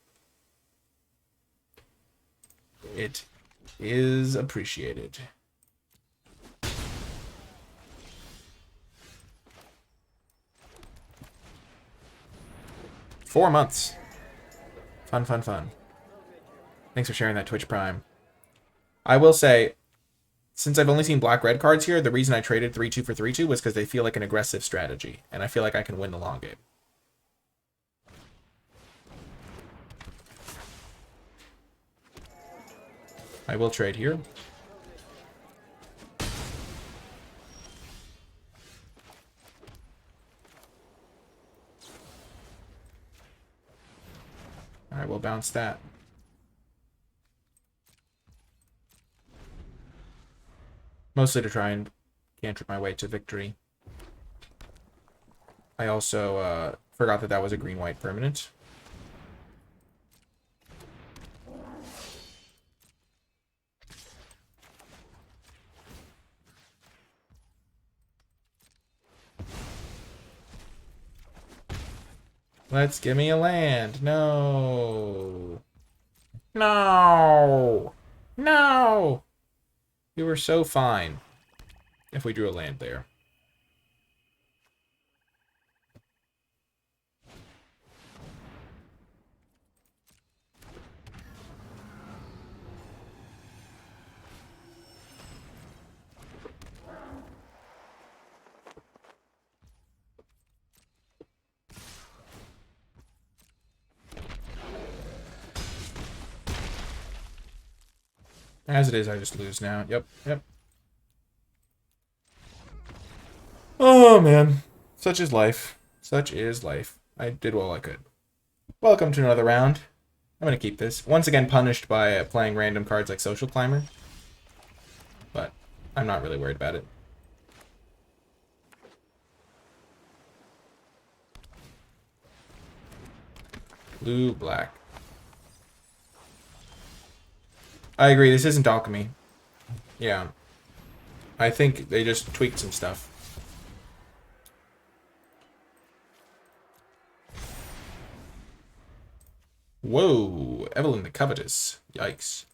It is appreciated. 4 months. Fun, fun, fun. Thanks for sharing that Twitch Prime. I will say, since I've only seen black-red cards here, the reason I traded 3-2 for 3-2 was because they feel like an aggressive strategy, and I feel like I can win the long game. I will trade here. I will bounce that. Mostly to try and cantrip my way to victory. I also forgot that that was a green-white permanent. Let's give me a land. No. No. No. We were so fine if we drew a land there. As it is, I just lose now. Yep, yep. Oh, man. Such is life. Such is life. I did all I could. Welcome to another round. I'm going to keep this. Once again punished by playing random cards like Social Climber. But I'm not really worried about it. Blue, black. I agree, this isn't alchemy. Yeah. I think they just tweaked some stuff. Whoa, Evelyn the Covetous. Yikes.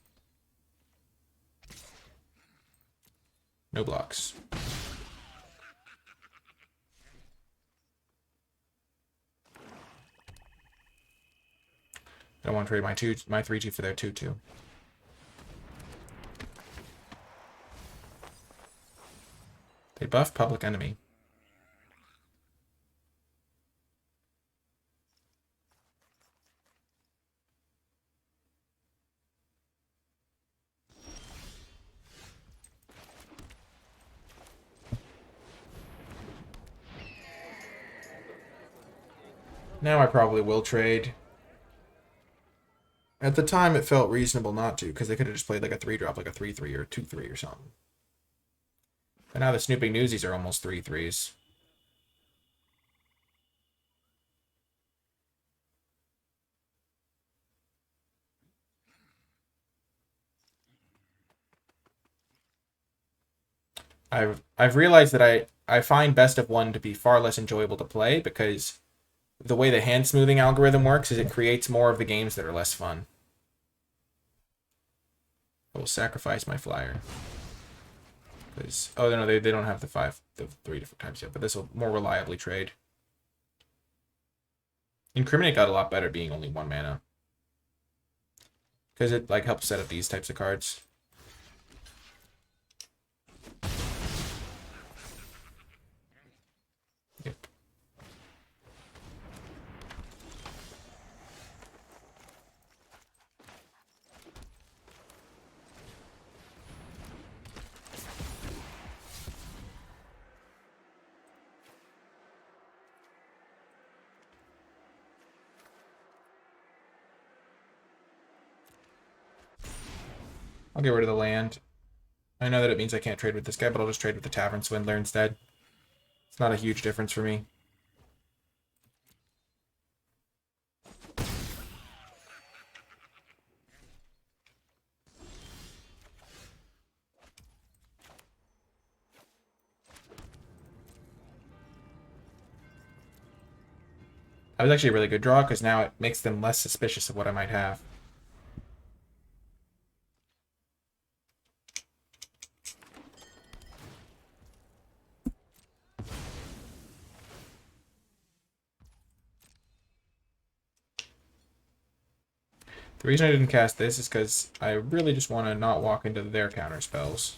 No blocks. I don't want to trade my 3-2 for their 2-2. They buff Public Enemy. Now I probably will trade. At the time, it felt reasonable not to, because they could have just played like a 3-drop, like a 3-3 or 2-3 or something. But now the Snooping Newsies are almost 3-3s. I've realized that I find best of one to be far less enjoyable to play, because the way the hand smoothing algorithm works is it creates more of the games that are less fun. I will sacrifice my flyer. Because, oh no, they don't have the 3 different types yet, but this will more reliably trade. Incriminate got a lot better being only 1 mana. Because it like helps set up these types of cards. Yep. I'll get rid of the land. I know that it means I can't trade with this guy, but I'll just trade with the Tavern Swindler instead. It's not a huge difference for me. That was actually a really good draw, because now it makes them less suspicious of what I might have. The reason I didn't cast this is because I really just want to not walk into their counter spells.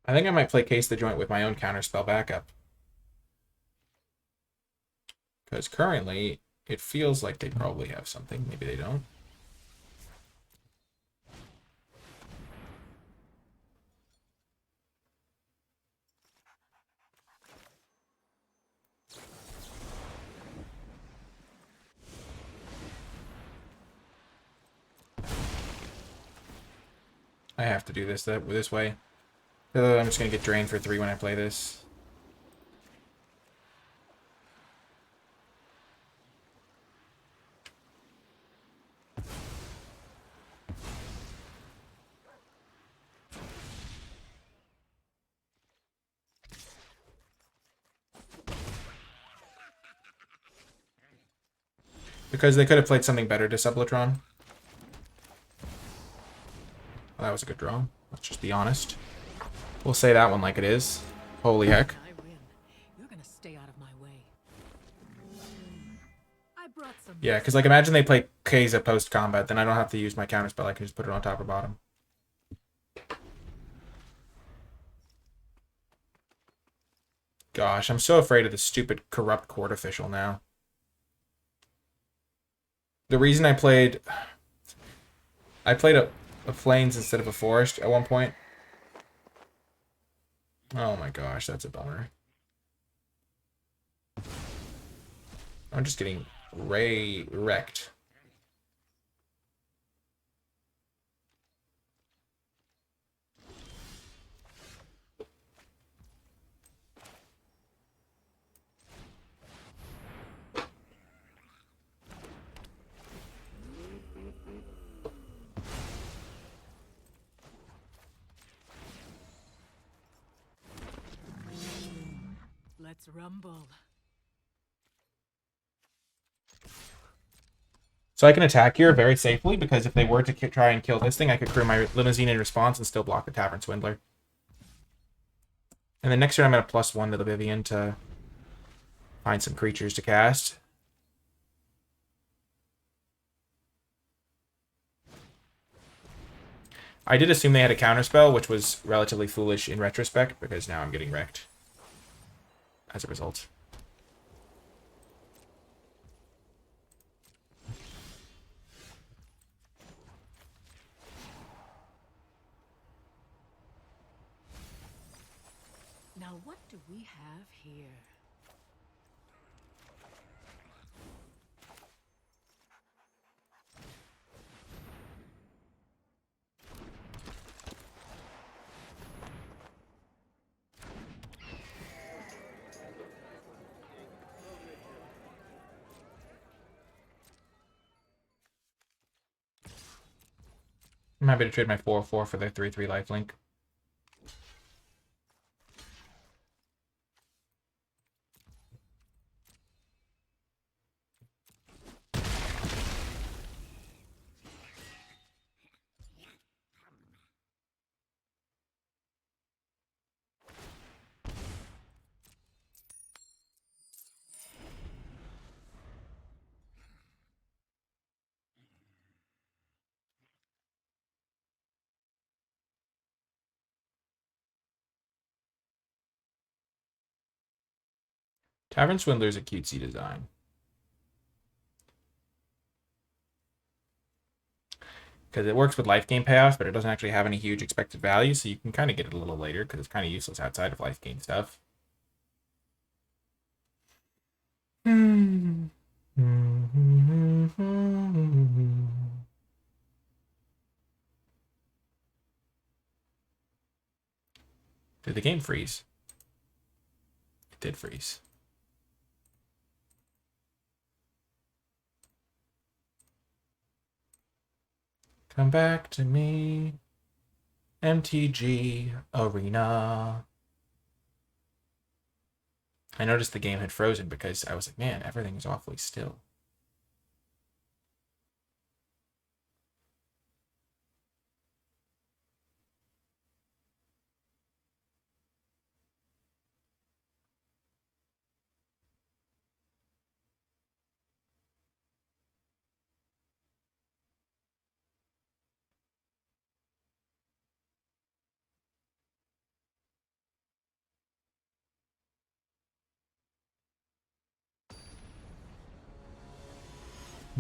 I think I might play Case the Joint with my own counterspell backup. Because currently, it feels like they probably have something. Maybe they don't. I have to do this way. I'm just going to get drained for 3 when I play this. Because they could have played something better to Sublatron. Well, that was a good draw. Let's just be honest. We'll say that one like it is. Holy heck. Yeah, because like imagine they play Kai'Sa post-combat, then I don't have to use my counterspell. I can just put it on top or bottom. Gosh, I'm so afraid of the stupid corrupt court official now. The reason I played a plains instead of a forest at one point. Oh my gosh, that's a bummer. I'm just getting wrecked. Let's rumble. So I can attack here very safely, because if they were to try and kill this thing, I could crew my Limousine in response and still block the Tavern Swindler. And then next turn I'm going to +1 to the Vivian to find some creatures to cast. I did assume they had a counterspell, which was relatively foolish in retrospect, because now I'm getting wrecked as a result. Now what do we have here? I'm happy to trade my 4/4 for their 3/3 lifelink. Tavern Swindler is a cutesy design. Because it works with life gain payoffs, but it doesn't actually have any huge expected value, so you can kind of get it a little later, because it's kind of useless outside of life gain stuff. Did the game freeze? It did freeze. Come back to me. MTG Arena. I noticed the game had frozen because I was like, man, everything is awfully still.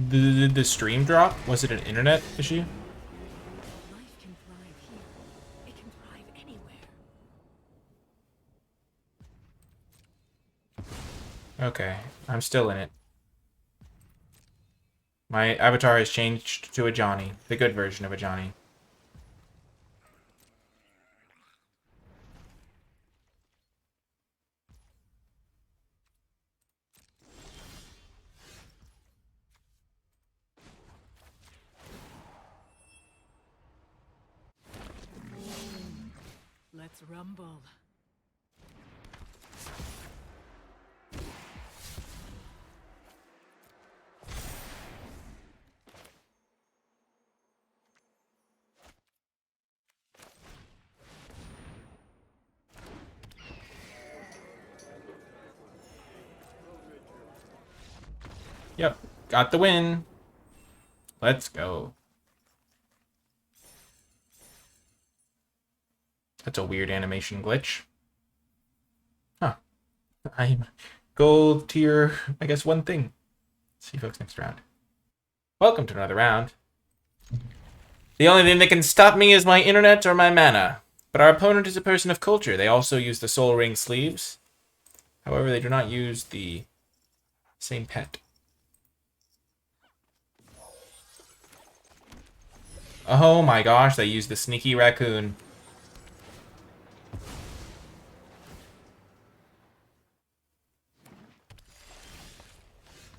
Did the stream drop? Was it an internet issue? Life can thrive here. It can thrive anywhere. Okay, I'm still in it. My avatar has changed to a Johnny, the good version of a Johnny. Let's rumble. Yep, got the win. Let's go. That's a weird animation glitch. Huh. I'm gold tier, I guess, one thing. See you folks next round. Welcome to another round. The only thing that can stop me is my internet or my mana. But our opponent is a person of culture. They also use the Soul Ring sleeves. However, they do not use the same pet. Oh my gosh, they used the sneaky raccoon.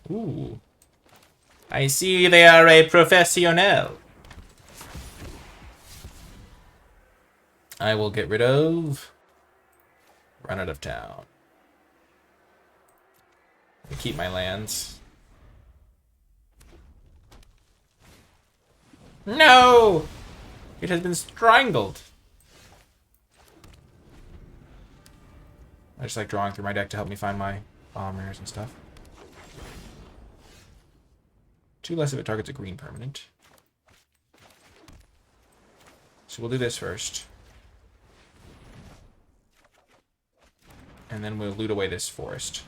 Ooh. I see they are a professional. I will get rid of... Run out of town. I keep my lands. No! It has been strangled. I just like drawing through my deck to help me find my bombers and stuff. 2 less if it targets a green permanent. So we'll do this first. And then we'll loot away this forest.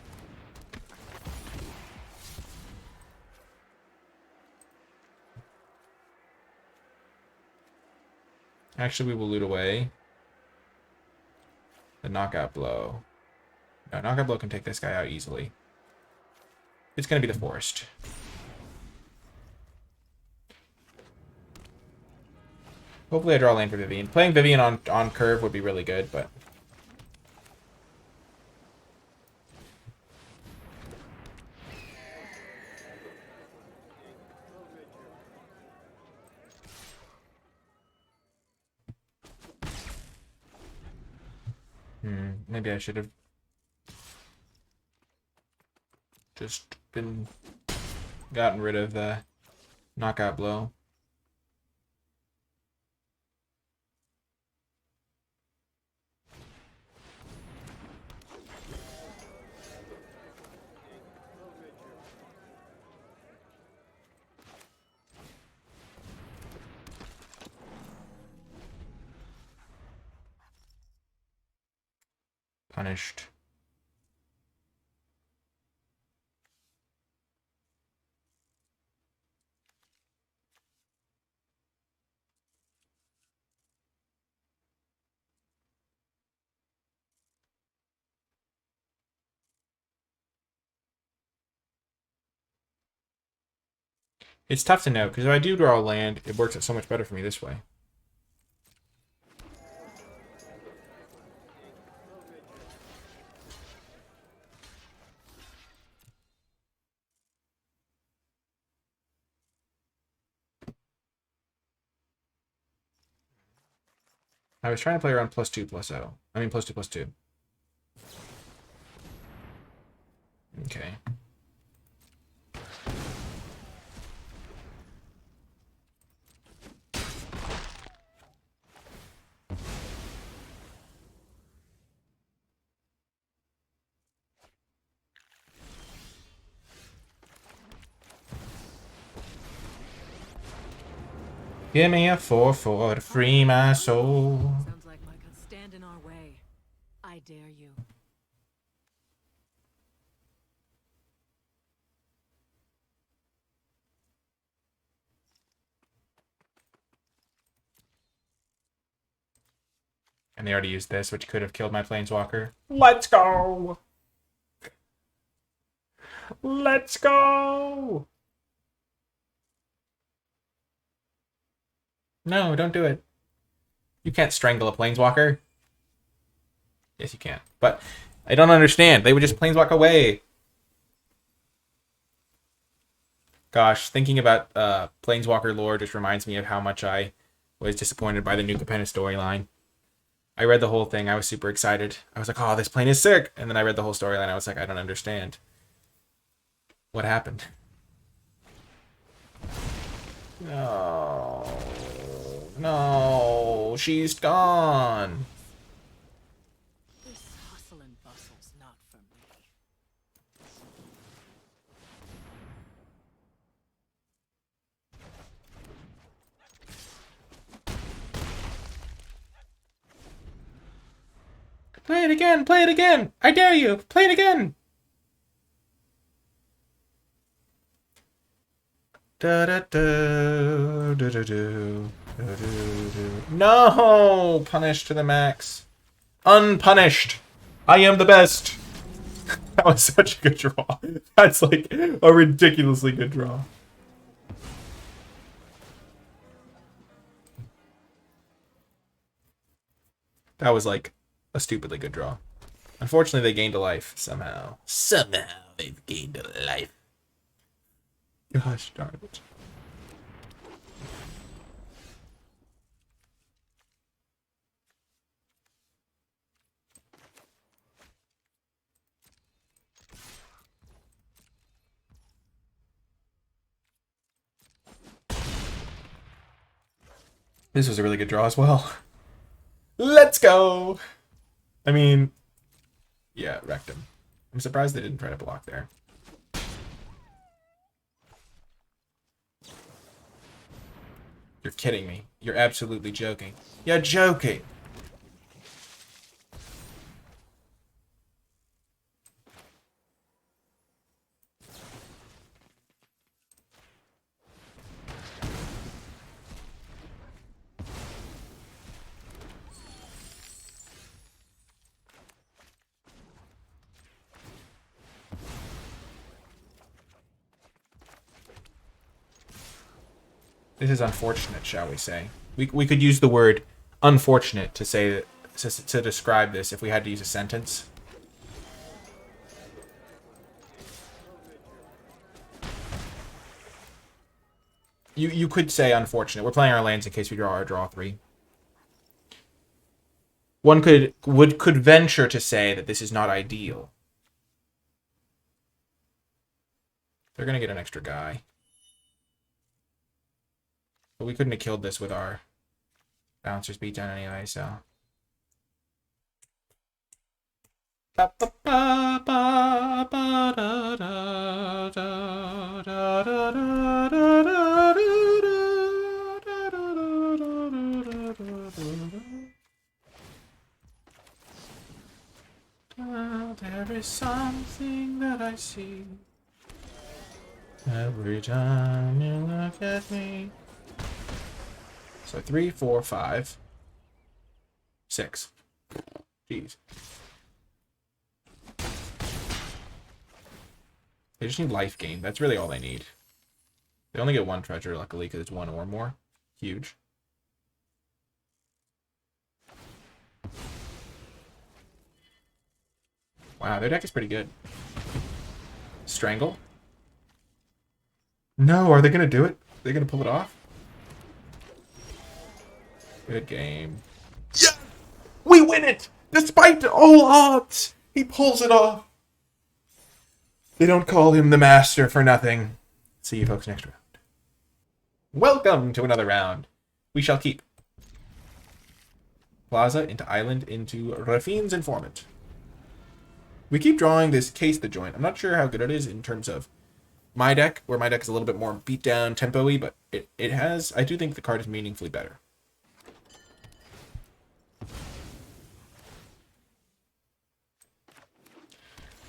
Actually, we will loot away the knockout blow. No, knockout blow can take this guy out easily. It's going to be the forest. Hopefully I draw a lane for Vivian. Playing Vivian on curve would be really good, but... maybe I should have just gotten rid of the knockout blow. Punished. It's tough to know, because if I do draw a land, it works out so much better for me this way. I was trying to play around +2/+0. I mean +2/+2. Okay. Give me a 4/4 to free my soul. Sounds like Michael stand in our way. I dare you. And they already used this, which could have killed my Planeswalker. Let's go! Let's go! No, don't do it. You can't strangle a Planeswalker. Yes, you can. But I don't understand. They would just Planeswalk away. Gosh, thinking about Planeswalker lore just reminds me of how much I was disappointed by the New Capenna storyline. I read the whole thing. I was super excited. I was like, oh, this plane is sick. And then I read the whole storyline. I was like, I don't understand. What happened? No. No. She's gone. This hustle and bustle's not for me. Play it again. Play it again. I dare you. Play it again. Da da da da da da. No! Punished to the max. Unpunished. I am the best. That was such a good draw. That's like a ridiculously good draw. That was like a stupidly good draw. Unfortunately, they gained a life somehow. Somehow they've gained a life. Gosh darn it. This was a really good draw as well. Let's go! I mean, yeah, wrecked him. I'm surprised they didn't try to block there. You're kidding me. You're absolutely joking. You're joking. This is unfortunate, shall we say. We could use the word unfortunate to say to describe this if we had to use a sentence. You could say unfortunate. We're playing our lands in case we draw our draw 3. One could venture to say that this is not ideal. They're gonna get an extra guy. But we couldn't have killed this with our bouncers beatdown anyway, so. There is something that I see every time you look at me. So 3, 4, 5, 6. Jeez. They just need life gain. That's really all they need. They only get 1 treasure, luckily, because it's 1 or more. Huge. Wow, their deck is pretty good. Strangle? No, are they going to do it? Are they going to pull it off? Good game. Yes! We win it! Despite all odds, he pulls it off. They don't call him the master for nothing. See you folks next round. Welcome to another round. We shall keep Plaza into Island into Rafine's Informant. We keep drawing this Case the Joint. I'm not sure how good it is in terms of my deck, where my deck is a little bit more beatdown, tempo-y, but it has, I do think the card is meaningfully better.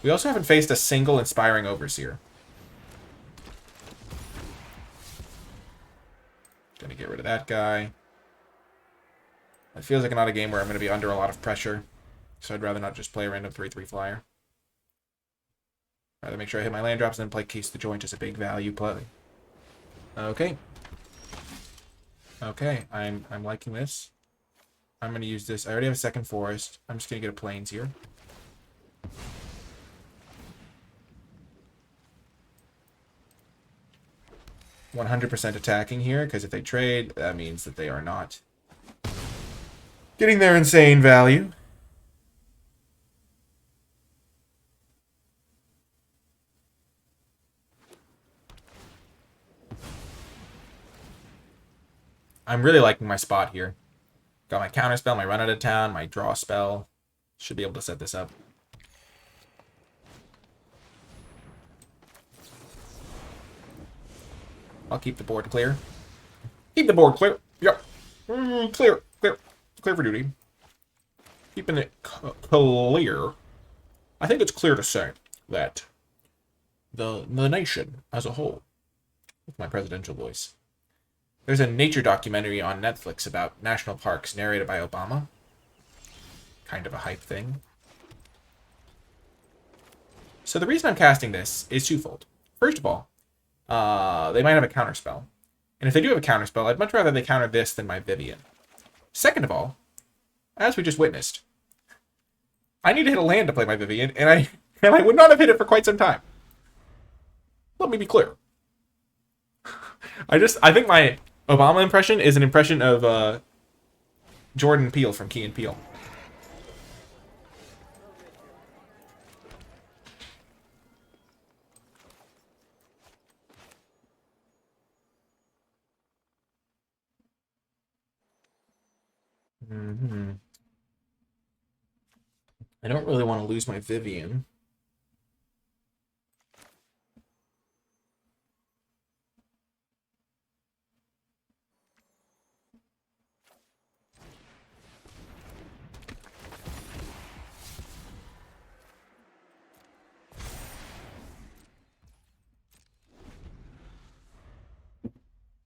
We also haven't faced a single Inspiring Overseer. Gonna get rid of that guy. It feels like not a game where I'm going to be under a lot of pressure, so I'd rather not just play a random 3/3 flyer. Rather make sure I hit my land drops and then play Case the Joint as a big value play. Okay. Okay, I'm liking this. I'm going to use this. I already have a second forest. I'm just going to get a plains here. %100% attacking here, because if they trade, that means that they are not getting their insane value. I'm really liking my spot here. Got my counter spell, my run out of town, my draw spell. Should be able to set this up. I'll keep the board clear. Keep the board clear. Yep. Clear. Clear. Clear for duty. Keeping it clear. I think it's clear to say that the nation as a whole, with my presidential voice, there's a nature documentary on Netflix about national parks narrated by Obama. Kind of a hype thing. So the reason I'm casting this is twofold. First of all, they might have a counterspell. And if they do have a counterspell, I'd much rather they counter this than my Vivian. Second of all, as we just witnessed, I need to hit a land to play my Vivian, and I would not have hit it for quite some time. Let me be clear. I think my Obama impression is an impression of Jordan Peele from Key and Peele. I don't really want to lose my Vivian.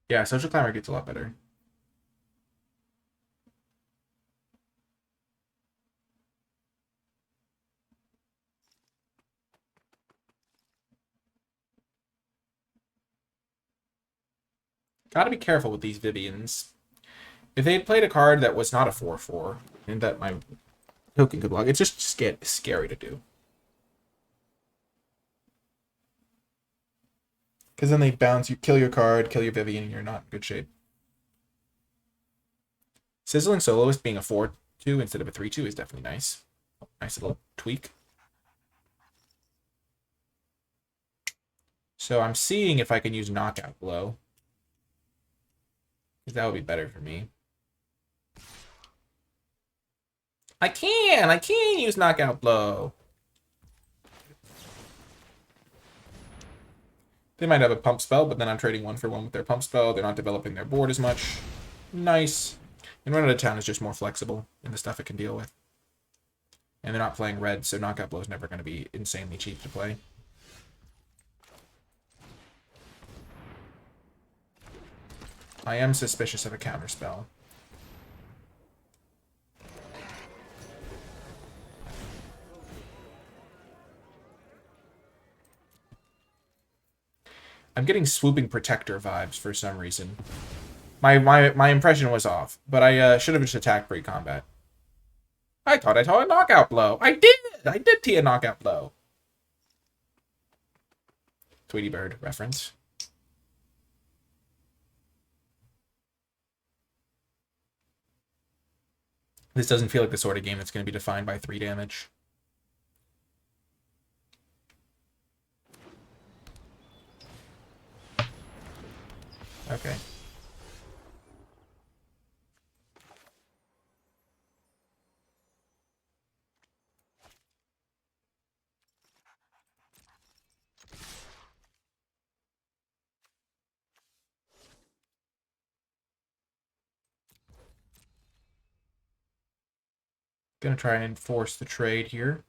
Yeah, Social Climber gets a lot better. Gotta be careful with these Vivians. If they had played a card that was not a 4/4, and that my token could block, it's just scary to do. Because then they bounce, you kill your card, kill your Vivian, and you're not in good shape. Sizzling Soloist being a 4/2 instead of a 3/2 is definitely nice. Nice little tweak. So I'm seeing if I can use Knockout Blow. Because that would be better for me. I can use Knockout Blow. They might have a pump spell, but then I'm trading 1-for-1 with their pump spell. They're not developing their board as much. Nice. And Run Out of Town is just more flexible in the stuff it can deal with. And they're not playing red, so Knockout Blow is never going to be insanely cheap to play. I am suspicious of a counterspell. I'm getting Swooping Protector vibes for some reason. My impression was off, but I should have just attacked pre-combat. I thought I saw a Knockout Blow. I did see a Knockout Blow. Tweety Bird reference. This doesn't feel like the sort of game that's going to be defined by 3 damage. Okay. Gonna try and enforce the trade here.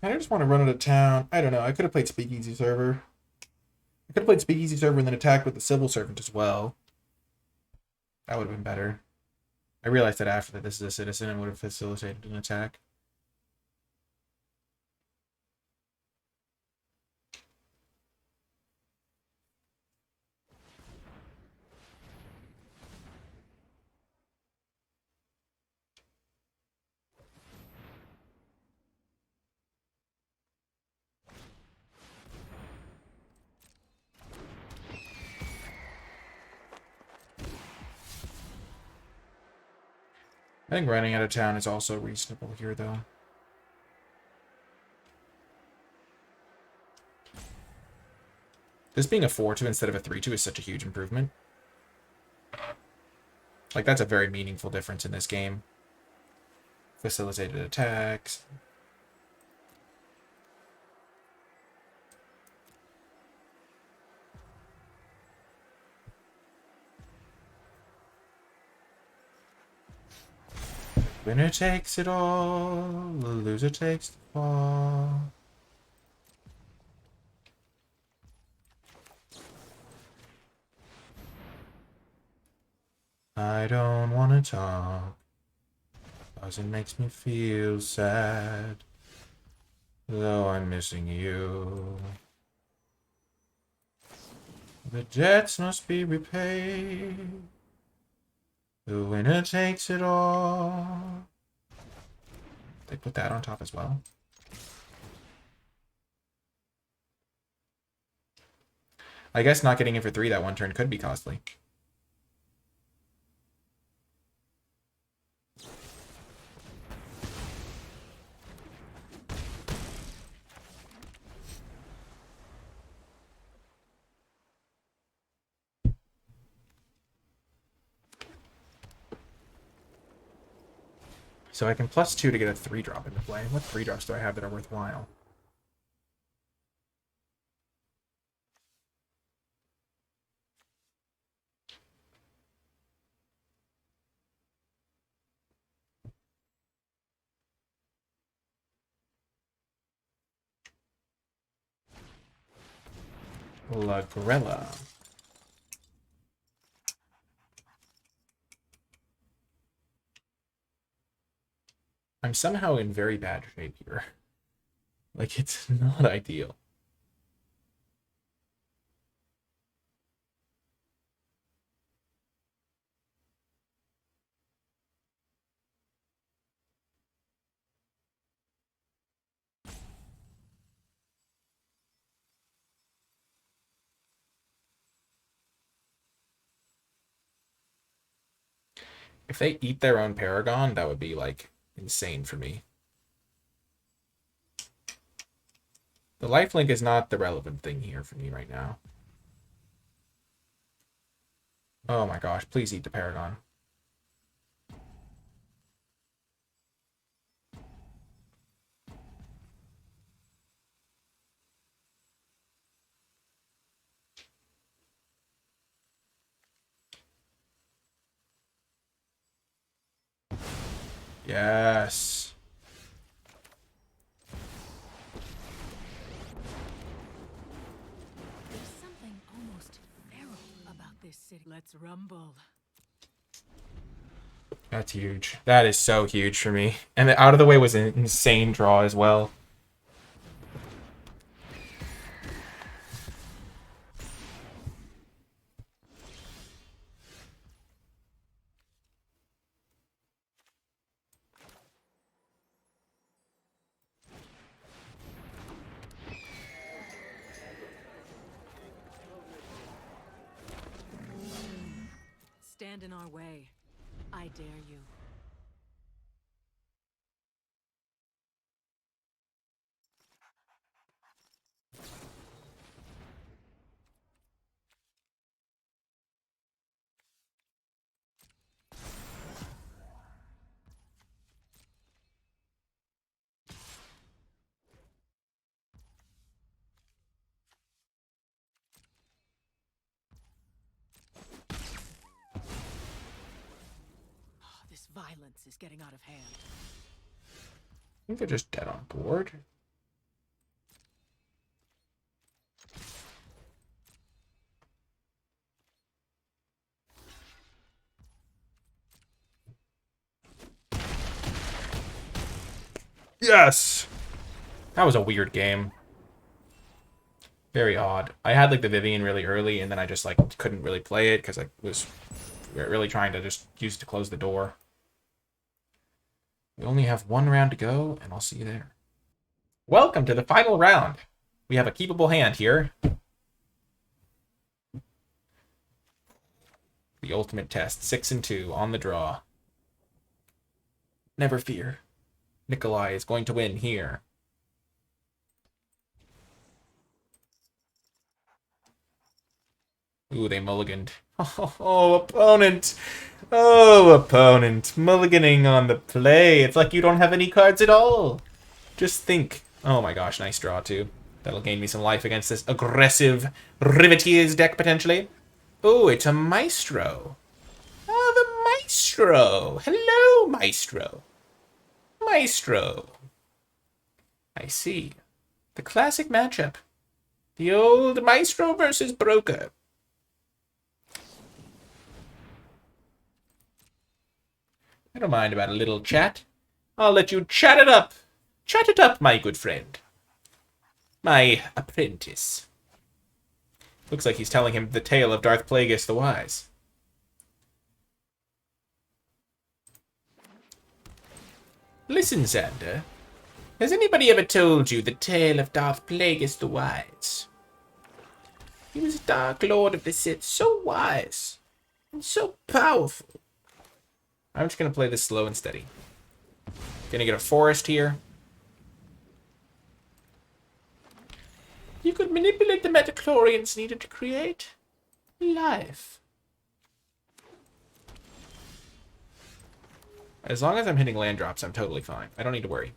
I just want to run out of town. I don't know. I could have played Speakeasy Server. I could have played Speakeasy Server and then attacked with the Civil Servant as well. That would have been better. I realized that after that this is a citizen and would have facilitated an attack. I think running out of town is also reasonable here, though. This being a 4-2 instead of a 3-2 is such a huge improvement. Like, that's a very meaningful difference in this game. Facilitated attacks. Winner takes it all, the loser takes the fall. I don't want to talk, cause it makes me feel sad, though I'm missing you. The debts must be repaid. The winner takes it all. They put that on top as well. I guess not getting in for 3 that one turn could be costly. So I can +2 to get a 3-drop into play. What 3-drops do I have that are worthwhile? La Gorilla. I'm somehow in very bad shape here. Like, it's not ideal. If they eat their own Paragon, that would be, like, insane for me. The lifelink is not the relevant thing here for me right now. Oh my gosh, please eat the Paragon. Yes. There's something almost feral about this city. Let's rumble. That's huge. That is so huge for me. And the out of the way was an insane draw as well. stand in our way. I dare you. This violence is getting out of hand. I think they're just dead on board. Yes! That was a weird game. Very odd. I had like the Vivian really early, and then I just like couldn't really play it because I was really trying to just use it to close the door. We only have one round to go, and I'll see you there. Welcome to the final round. We have a keepable hand here. The ultimate test, 6-2 on the draw. Never fear. Nicolai is going to win here. Ooh, they mulliganed. Oh, opponent! Oh, opponent. Mulliganing on the play. It's like you don't have any cards at all. Just think. Oh my gosh, nice draw too. That'll gain me some life against this aggressive Riveteers deck, potentially. Oh, it's a Maestro. Oh, the Maestro. Hello, Maestro. Maestro. I see. The classic matchup. The old Maestro versus Broker. I don't mind about a little chat. I'll let you chat it up. Chat it up, my good friend. My apprentice. Looks like he's telling him the tale of Darth Plagueis the Wise. Listen, Xander. Has anybody ever told you the tale of Darth Plagueis the Wise? He was a Dark Lord of the Sith, so wise and so powerful. I'm just going to play this slow and steady. Gonna get a forest here. You could manipulate the metachlorians needed to create life. As long as I'm hitting land drops, I'm totally fine. I don't need to worry.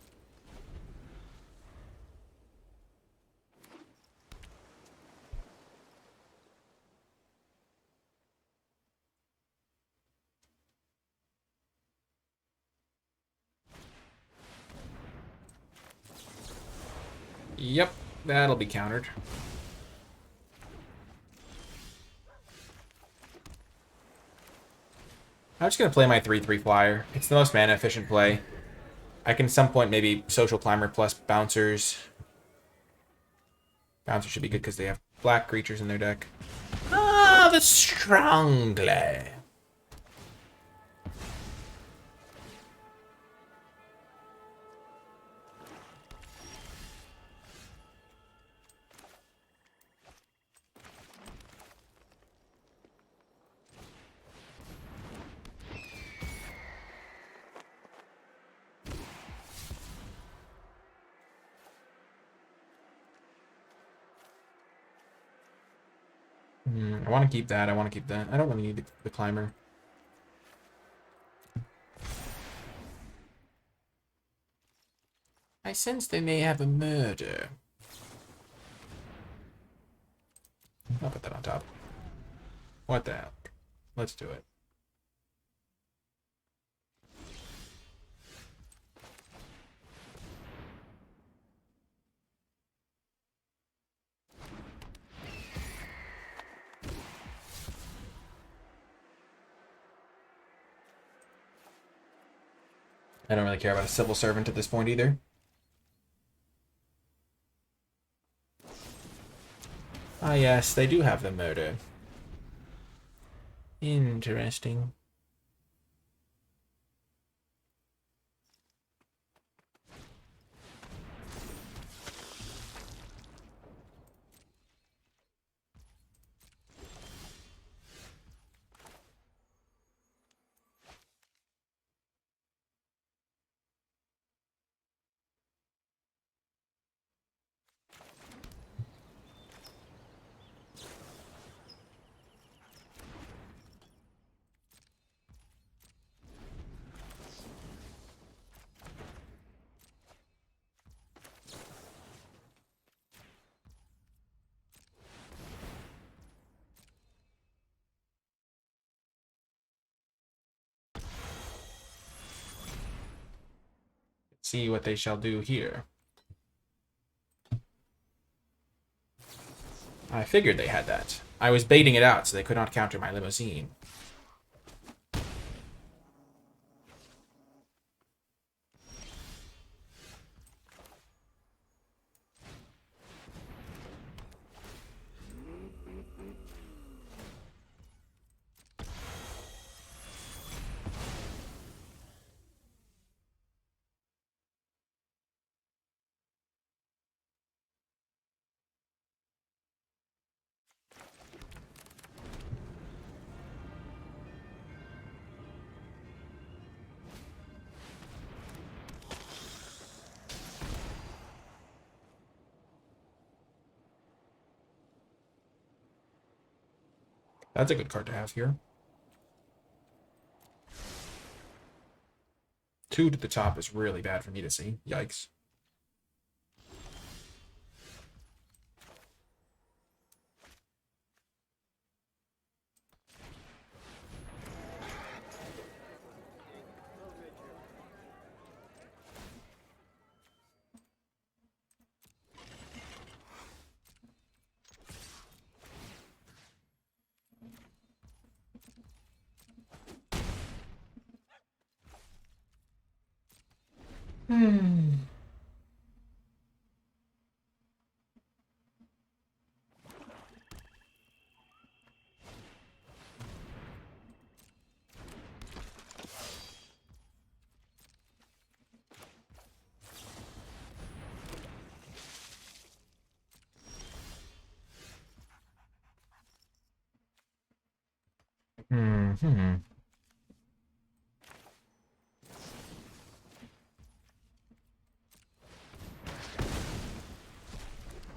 Yep, that'll be countered. I'm just going to play my 3/3 flyer. It's the most mana efficient play. I can at some point maybe Social Climber plus Bouncers. Bouncers should be good because they have black creatures in their deck. Ah, the Strangler. I want to keep that. I want to keep that. I don't really need the climber. I sense they may have a murder. I'll put that on top. What the hell? Let's do it. I don't really care about a civil servant at this point either. Ah yes, they do have the murder. Interesting. see what they shall do here. I figured they had that. I was baiting it out so they could not counter my limousine. That's a good card to have here. 2 to the top is really bad for me to see. Yikes.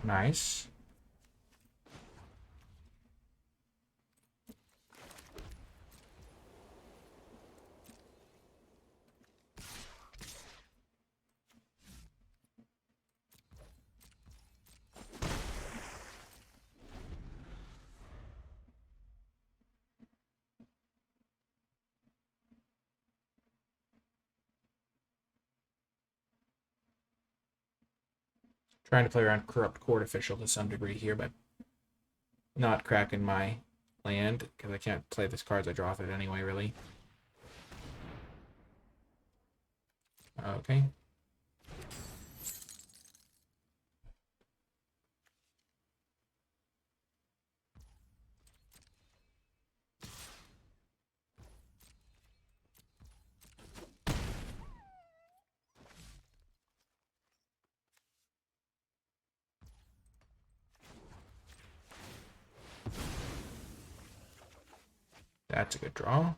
Nice. Trying to play around Corrupt Court Official to some degree here, but not cracking my land, because I can't play this cards I draw with it anyway, really. Okay. That's a good draw.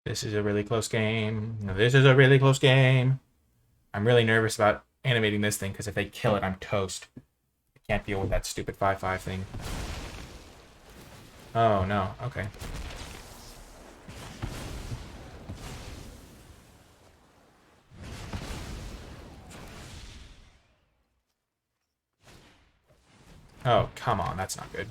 This is a really close game. This is a really close game. I'm really nervous about animating this thing, because if they kill it, I'm toast. I can't deal with that stupid 5/5 thing. Oh, no. Okay. Oh, come on. That's not good.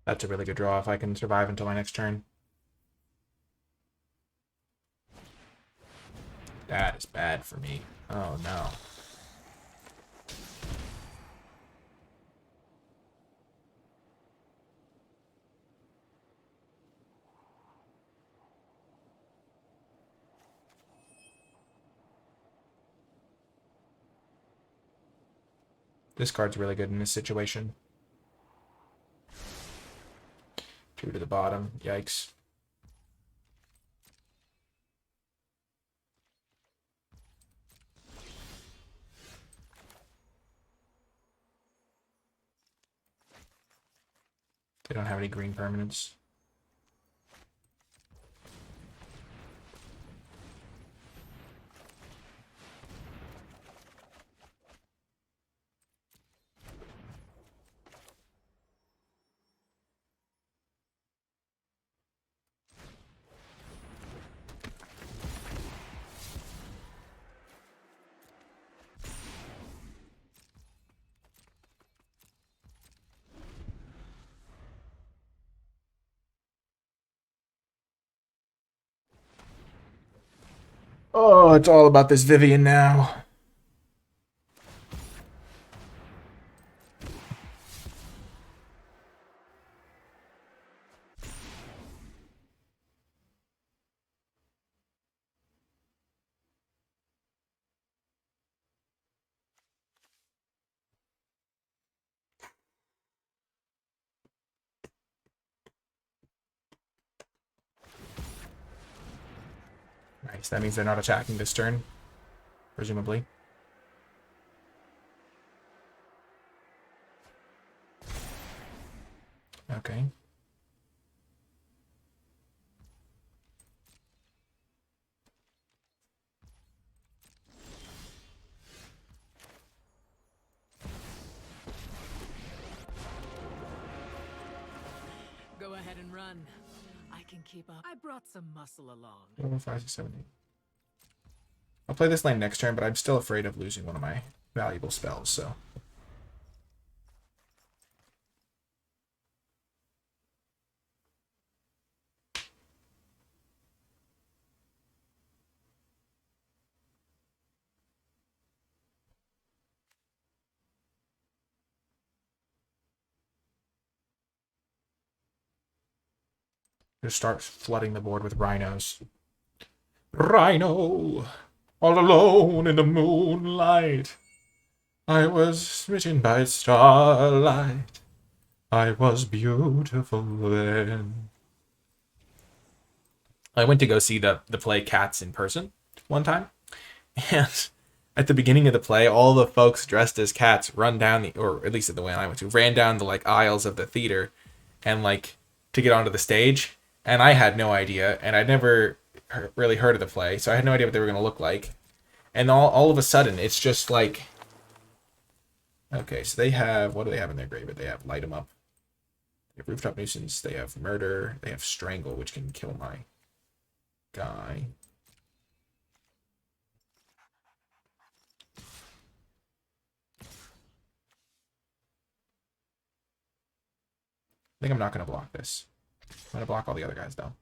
That's a really good draw if I can survive until my next turn. That is bad for me. Oh, no. This card's really good in this situation. 2 to the bottom. Yikes. They don't have any green permanents. Oh, it's all about this Vivian now. Nice. That means they're not attacking this turn, presumably. Okay. Go ahead and run. I can keep up. I brought some muscle along. 4, 5, 6, 7, 8. I'll play this lane next turn, but I'm still afraid of losing one of my valuable spells, so. Just start flooding the board with rhinos. Rhino! All alone in the moonlight. I was smitten by starlight. I was beautiful then. I went to go see the play Cats in person one time. And at the beginning of the play, all the folks dressed as cats run down the, or at least at the one I went to, ran down the like aisles of the theater and like to get onto the stage. And I had no idea, and I'd never really heard of the play, so I had no idea what they were going to look like. And all of a sudden, it's just like, okay, so they have, what do they have in their graveyard? They have Light 'em Up, they have Rooftop Nuisance, they have Murder, they have Strangle, which can kill my guy. I think I'm not going to block this. I'm going to block all the other guys, though.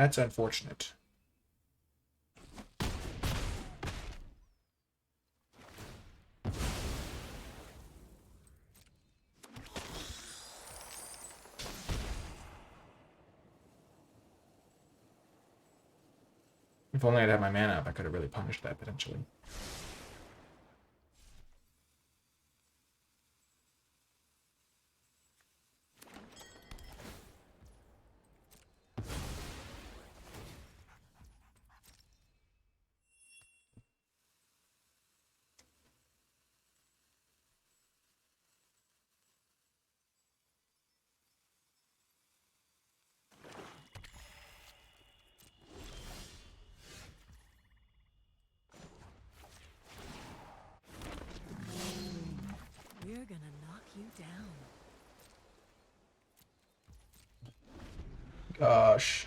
That's unfortunate. If only I'd had my mana up, I could have really punished that potentially. We're gonna knock you down. Gosh.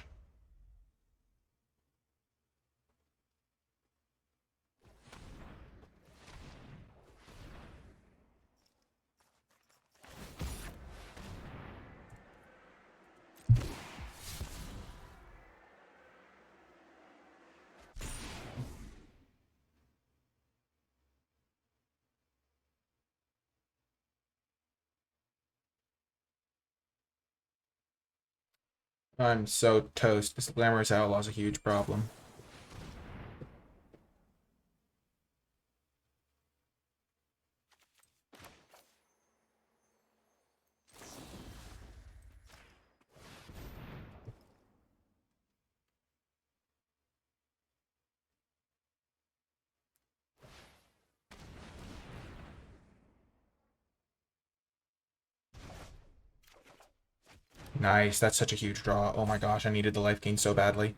I'm so toast. This Glamorous Outlaw is a huge problem. Nice, that's such a huge draw. Oh my gosh, I needed the life gain so badly.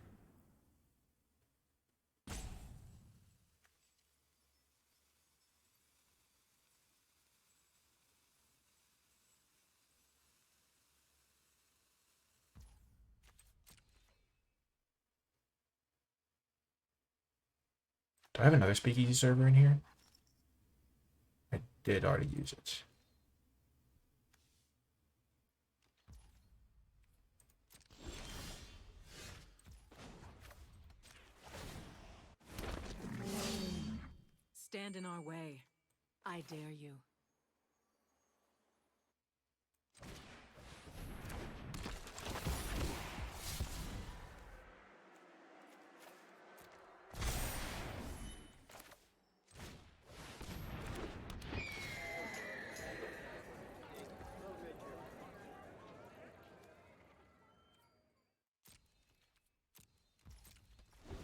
Do I have another speakeasy server in here? I did already use it. Stand in our way. I dare you.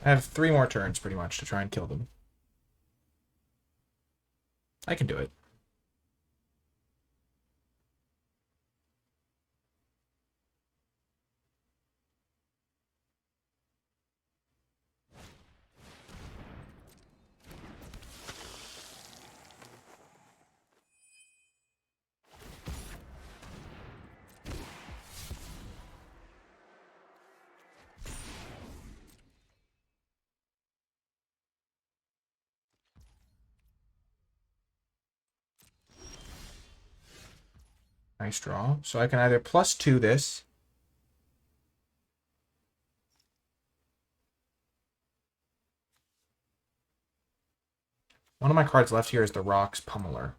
I have 3 more turns pretty much to try and kill them. I can do it. Nice draw. So I can either +2 this. One of my cards left here is the Rocks Pummeler.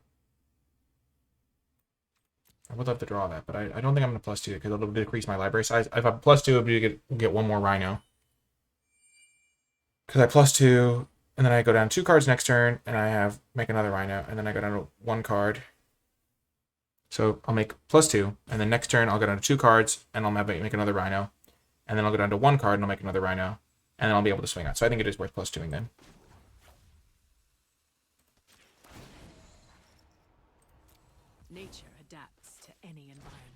I would love to draw that, but I don't think I'm going to +2 it because it'll decrease my library size. If I +2, it would be to get 1 more Rhino. Because I +2, and then I go down 2 cards next turn, and I make another Rhino, and then I go down to 1 card. So I'll make +2, and then next turn I'll go down to 2 cards, and I'll make another Rhino. And then I'll go down to 1 card, and I'll make another Rhino. And then I'll be able to swing out. So I think it is worth +2ing then. Nature adapts to any environment.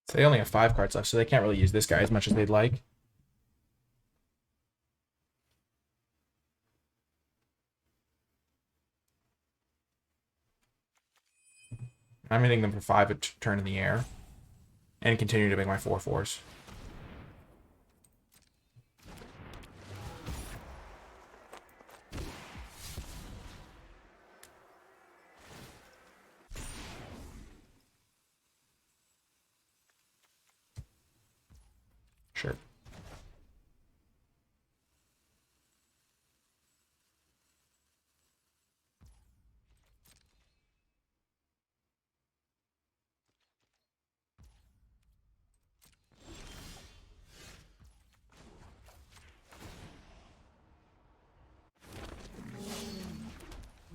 So they only have 5 cards left, so they can't really use this guy as much as they'd like. I'm hitting them for 5 a turn in the air. And continue to make my 4/4s. Sure.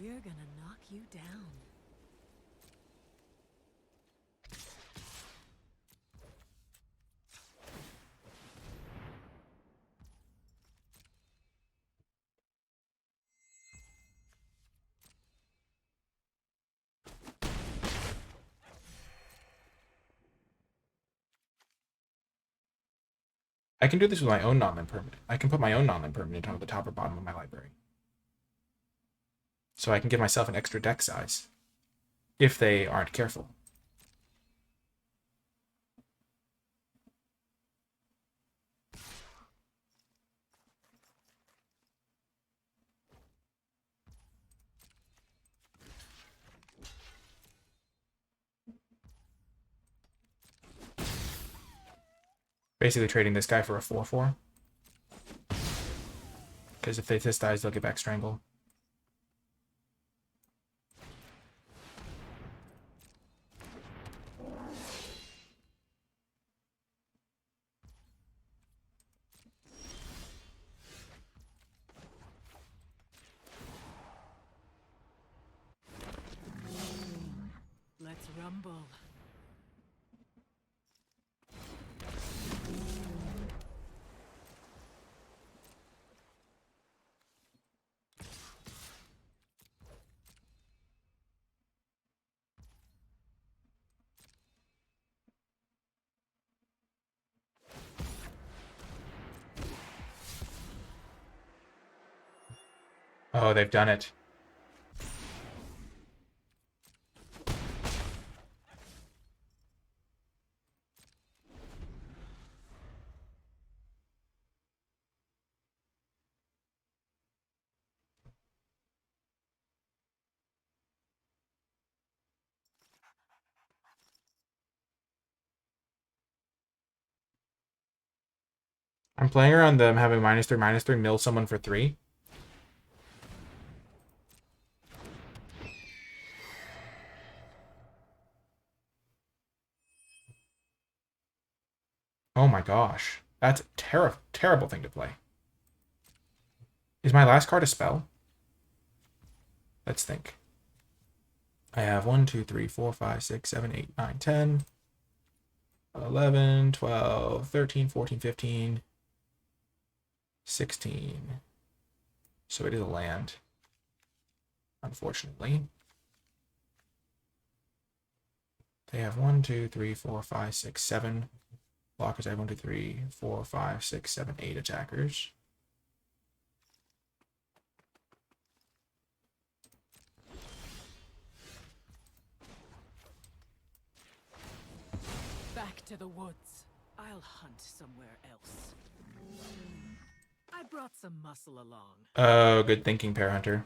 We're gonna knock you down. I can do this with my own non-land permanent. I can put my own non-land permanent on the top or bottom of my library. So I can give myself an extra deck size. If they aren't careful. Basically trading this guy for a 4/4. Because if this dies, they'll get back Strangle. Let's rumble. Oh, they've done it. I'm playing around them having -3/-3, mill someone for 3. Oh my gosh. That's a terrible thing to play. Is my last card a spell? Let's think. I have 1, 2, 3, 4, 5, 6, 7, 8, 9, 10, 11, 12, 13, 14, 15, 16. So it is a land. Unfortunately. They have 1, 2, 3, 4, 5, 6, 7 blockers. I have 1, 2, 3, 4, 5, 6, 7, 8 attackers. Back to the woods. I'll hunt somewhere else. I brought some muscle along. Oh, good thinking, Pair Hunter.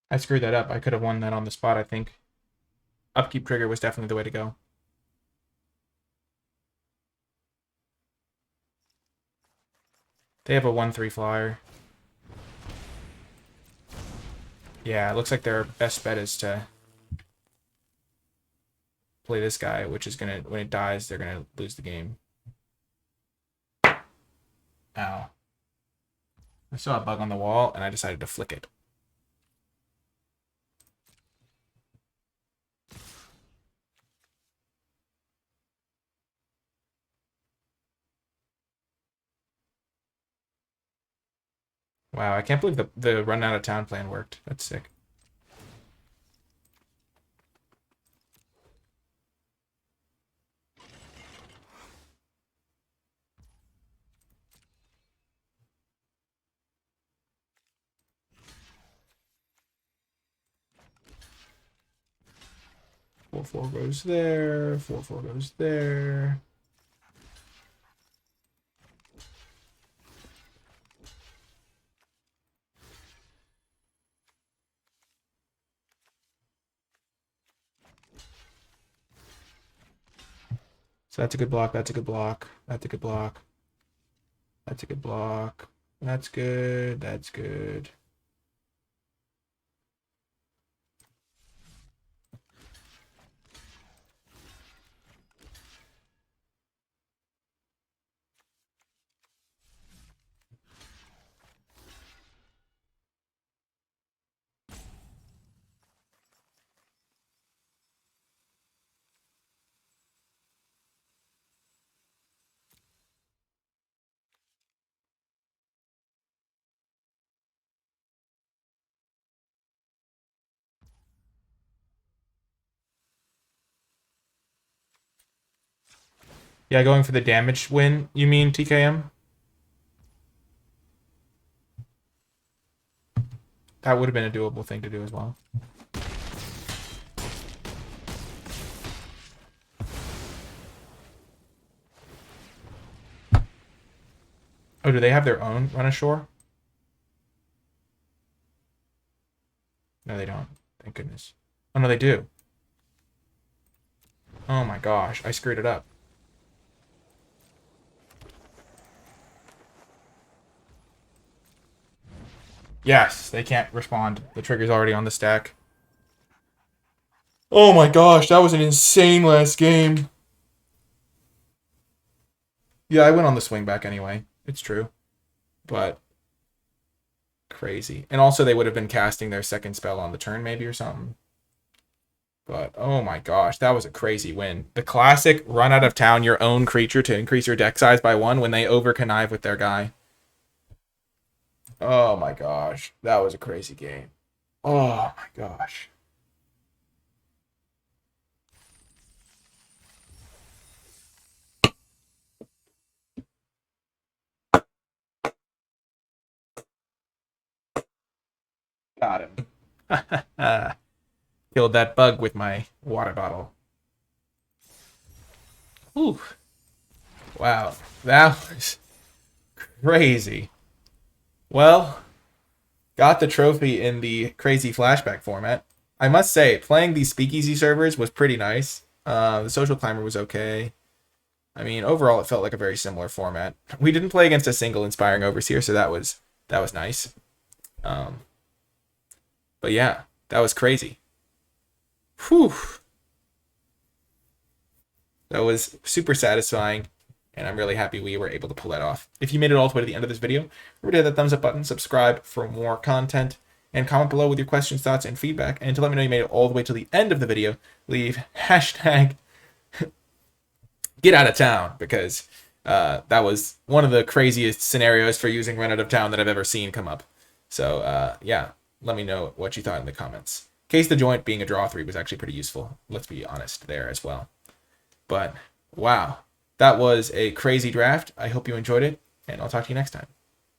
I screwed that up. I could have won that on the spot, I think. Upkeep trigger was definitely the way to go. They have a 1/3 flyer. Yeah, it looks like their best bet is to play this guy, which is gonna, when it dies, they're gonna lose the game. Ow. I saw a bug on the wall, and I decided to flick it. Wow, I can't believe the run out of town plan worked. That's sick. Four goes there. 4 goes there. So that's a good block. That's a good block. That's a good block. That's a good block. That's good. That's good. Yeah, going for the damage win, you mean, TKM? That would have been a doable thing to do as well. Oh, do they have their own run ashore? No, they don't. Thank goodness. Oh, no, they do. Oh my gosh, I screwed it up. Yes, they can't respond. The trigger's already on the stack. Oh my gosh, that was an insane last game. Yeah, I went on the swing back anyway. It's true. But crazy. And also they would have been casting their second spell on the turn maybe or something. But oh my gosh, that was a crazy win. The classic run out of town your own creature to increase your deck size by 1 when they over connive with their guy. Oh my gosh, that was a crazy game. Oh my gosh. Got him. Killed that bug with my water bottle. Ooh. Wow, that was crazy. Well, got the trophy in the crazy flashback format. I must say, playing these speakeasy servers was pretty nice. The social climber was okay. I mean, overall, it felt like a very similar format. We didn't play against a single inspiring overseer, so that was nice. But yeah, that was crazy. Whew. That was super satisfying, and I'm really happy we were able to pull that off. If you made it all the way to the end of this video, remember to hit that thumbs up button, subscribe for more content, and comment below with your questions, thoughts, and feedback. And to let me know you made it all the way to the end of the video, leave hashtag get out of town, because that was one of the craziest scenarios for using run out of town that I've ever seen come up. So yeah, let me know what you thought in the comments. Case the Joint being a draw 3 was actually pretty useful. Let's be honest there as well. But wow, that was a crazy draft. I hope you enjoyed it, and I'll talk to you next time.